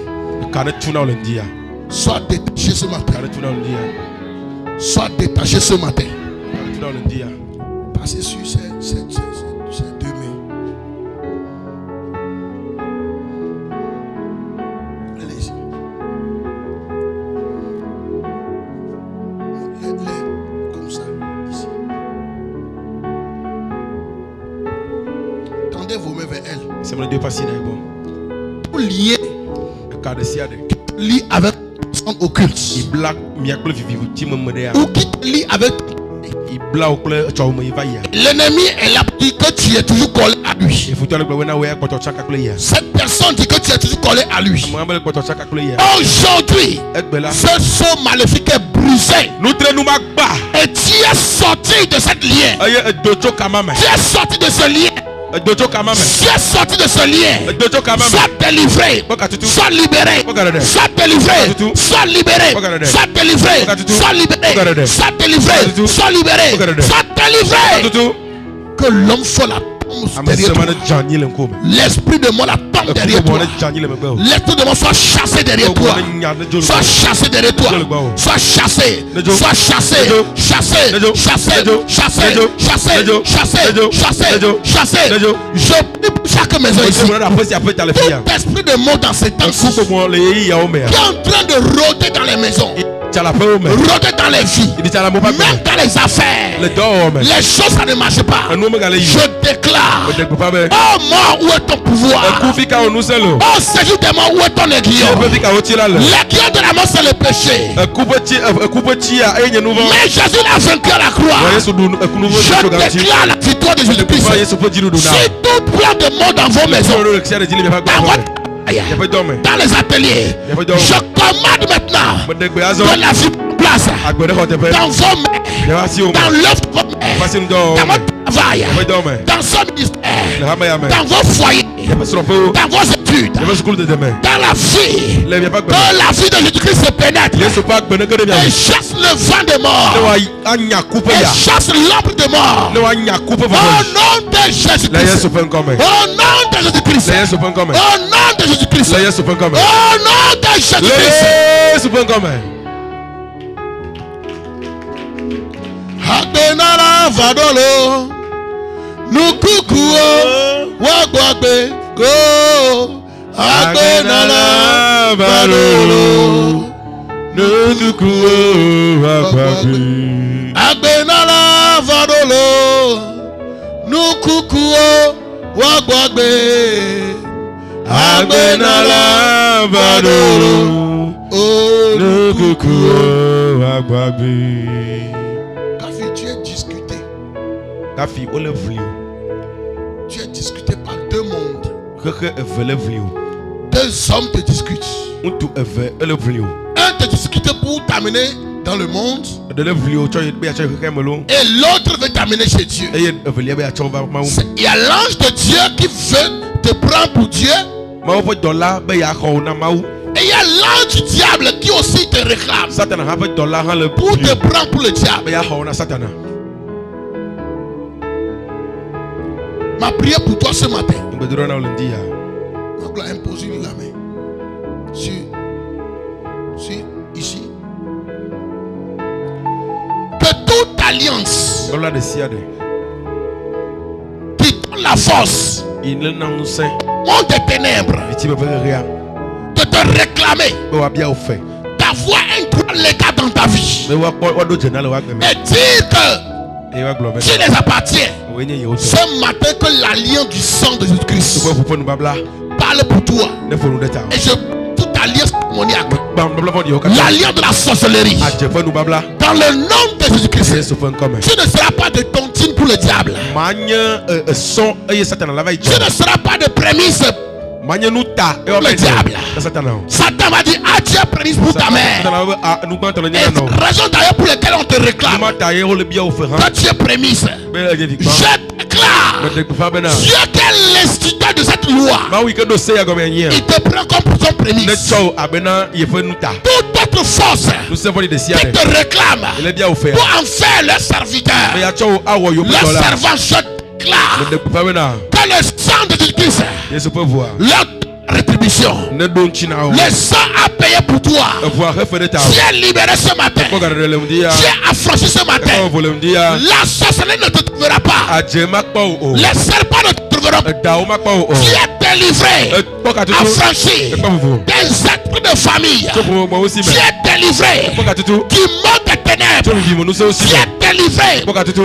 Sois détaché ce matin. Sois détaché ce matin. Passez sur ces deux mains. Allez-y. Comme ça, ici. Tendez vos mains vers elle. Pour lier. Lie avec son occulte. Ou qui te lie avec. L'ennemi est là dit que tu es toujours collé à lui. Cette personne dit que tu es toujours collé à lui. Aujourd'hui, ce saut maléfique est brisé. Et tu es sorti de cette lien. Tu es sorti de ce lien. Tu es sorti de ce lien. Sois délivré. Sois libéré. Sois délivré. Sois libéré. Sois délivré. Sois libéré. Sois délivré. Sois libéré. Sois délivré. Que l'homme soit la tombe derrière toi. L'esprit de mort la tombe derrière toi. L'esprit de mort soit chassé derrière toi. Soit chassé derrière toi. Soit chassé. Soit chassé. Chassé. Chassé. Chassé. Chassé. Chassé. Chassé. Chassé. Je prie pour chaque maison ici. Tout esprit de mort dans ces temps-ci qui est en train de rôder dans les maisons. Rôder dans les vies, même dans les affaires, les choses ça ne marche pas. Je déclare: oh mort, où est ton pouvoir? Oh séjour des morts, où est ton aiguillon? L'aiguillon de la mort c'est le péché. Mais Jésus l'a vaincu à la croix. Je déclare la victoire de Jésus-Christ. Si tout plan de mort dans vos maisons, dans les ateliers, je commande maintenant que la vie place dans vos mains, dans l'œuvre de vos mains, dans votre travail, dans ce ministère, dans vos foyers, dans vos études, dans la vie, que la vie de Jésus-Christ se pénètre et chasse le vent de mort et chasse l'ombre de mort au nom de Jésus-Christ, au nom de Jésus-Christ, au nom de Jésus-Christ, au nom de Jésus-Christ. Abenala vadolo nukukuo wagwagbe go. Abenala vadolo nukukuo wagwagbe. Abenala vadolo nukukuo wagwagbe. Abenala vadolo nukukuo wagwagbe. Tu es discuté par deux mondes. Deux hommes te discutent. Un te discute pour t'amener dans le monde et l'autre veut t'amener chez Dieu. Il y a l'ange de Dieu qui veut te prendre pour Dieu. Et il y a l'ange du diable qui aussi te réclame pour te prendre pour le diable. Ma prière pour toi ce matin, on va imposer la main sur ici. Que toute alliance qui donne la force monde des ténèbres de te réclamer, d'avoir un droit légal dans ta vie et dire que tu les appartiens. Ce matin que l'alliance du sang de Jésus-Christ parle pour toi. Et je toute alliance démoniaque, l'alliance de la sorcellerie, dans le nom de Jésus-Christ, tu ne seras pas de tontine pour le diable. Tu ne seras pas de prémisse pour le diable. Satan va dire: ah, tu es prémisse pour ta mère. Et raison d'ailleurs pour laquelle on te réclame que tu es prémisse. Je déclare: Dieu qui est l'instituteur de cette loi, il te prend comme pour son prémisse. Toute autres forces qui te réclament pour en faire leur serviteur. Leur servant, je déclare que le sang de Jésus-Christ, leur rétribution, le sang a payé pour toi. Tu es libéré ce matin. Tu es affranchi ce matin. La sorcellerie ne te trouvera pas. Les serpents ne te trouveront pas. Tu es délivré, affranchi des êtres de famille. Tu es délivré du monde des ténèbres. Tu es délivré.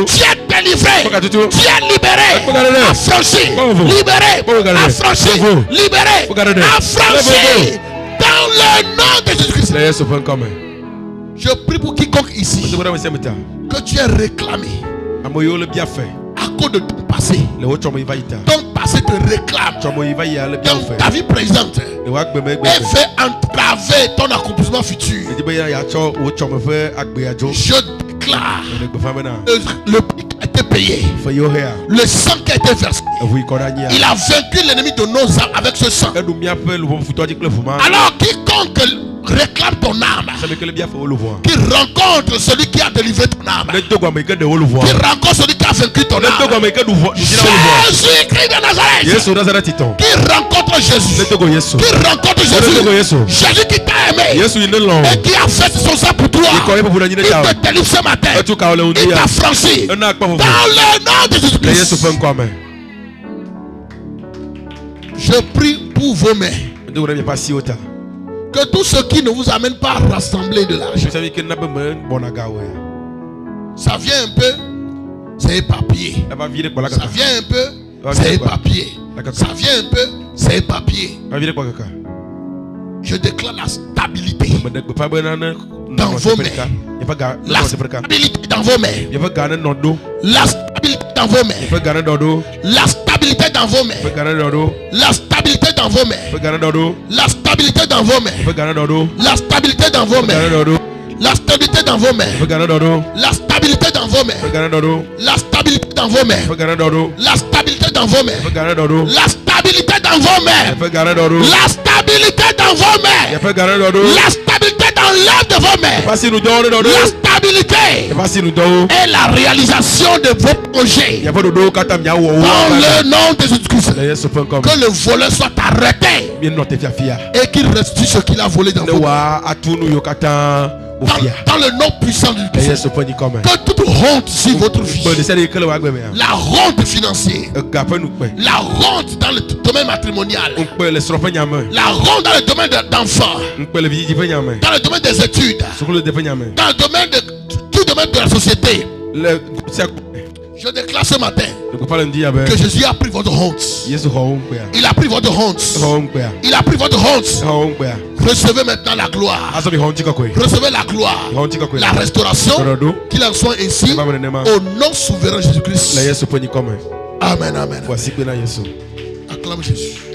Tu es délivré. Tu es libéré, affranchi, libéré, affranchi, libéré, affranchi. Dans le nom de Jésus-Christ. Je prie pour quiconque ici que tu es réclamé à cause de ton passé. Ton passé te réclame dans ta vie présente et fait entraver ton accomplissement futur. Je déclare le prix qui a été payé, le sang qui a été versé. Il a vaincu l'ennemi de nos âmes avec ce sang. Alors quiconque réclame ton âme, qui rencontre celui qui a délivré ton âme, qui rencontre celui qui a vaincu ton âme, Jésus-Christ de Nazareth, qui rencontre Jésus, qui rencontre Jésus, Jésus qui t'a aimé et qui a fait son sang pour toi, il te délivre ce matin, il t'a franchi dans le nom de Jésus-Christ. Je prie pour vos mains, que tout ce qui ne vous amène pas à rassembler de l'argent, ça vient un peu, c'est éparpillé. Ça vient un peu, c'est éparpillé. Ça vient un peu, c'est éparpillé. Je déclare la stabilité dans vos mains. La stabilité dans vos mains. La stabilité dans vos mains. La stabilité dans vos mains. La stabilité dans vos mains. La stabilité dans vos mains. La stabilité dans vos mains. La stabilité dans vos mains. La stabilité dans vos mains. La stabilité dans vos mains. La stabilité dans vos mains. La stabilité dans vos mains. La stabilité dans vos mains. La stabilité dans l'œuvre de vos mains. La stabilité et la réalisation de vos projets. Dans le nom de Jésus-Christ. Que le voleur soit arrêté et qu'il restitue ce qu'il a volé dans vos mains. Dans le nom puissant de Christ, que toute honte sur votre vie, la honte financière, la honte dans le domaine matrimonial, la honte dans le domaine d'enfants, dans le domaine des études, dans le domaine de tout domaine de la société, je déclare ce matin que Jésus a pris votre honte. Il a pris votre honte. Il a pris votre honte. Recevez maintenant la gloire. Recevez la gloire. La restauration. Qu'il en soit ainsi. Au nom souverain de Jésus-Christ. Amen. Amen. Acclame Jésus.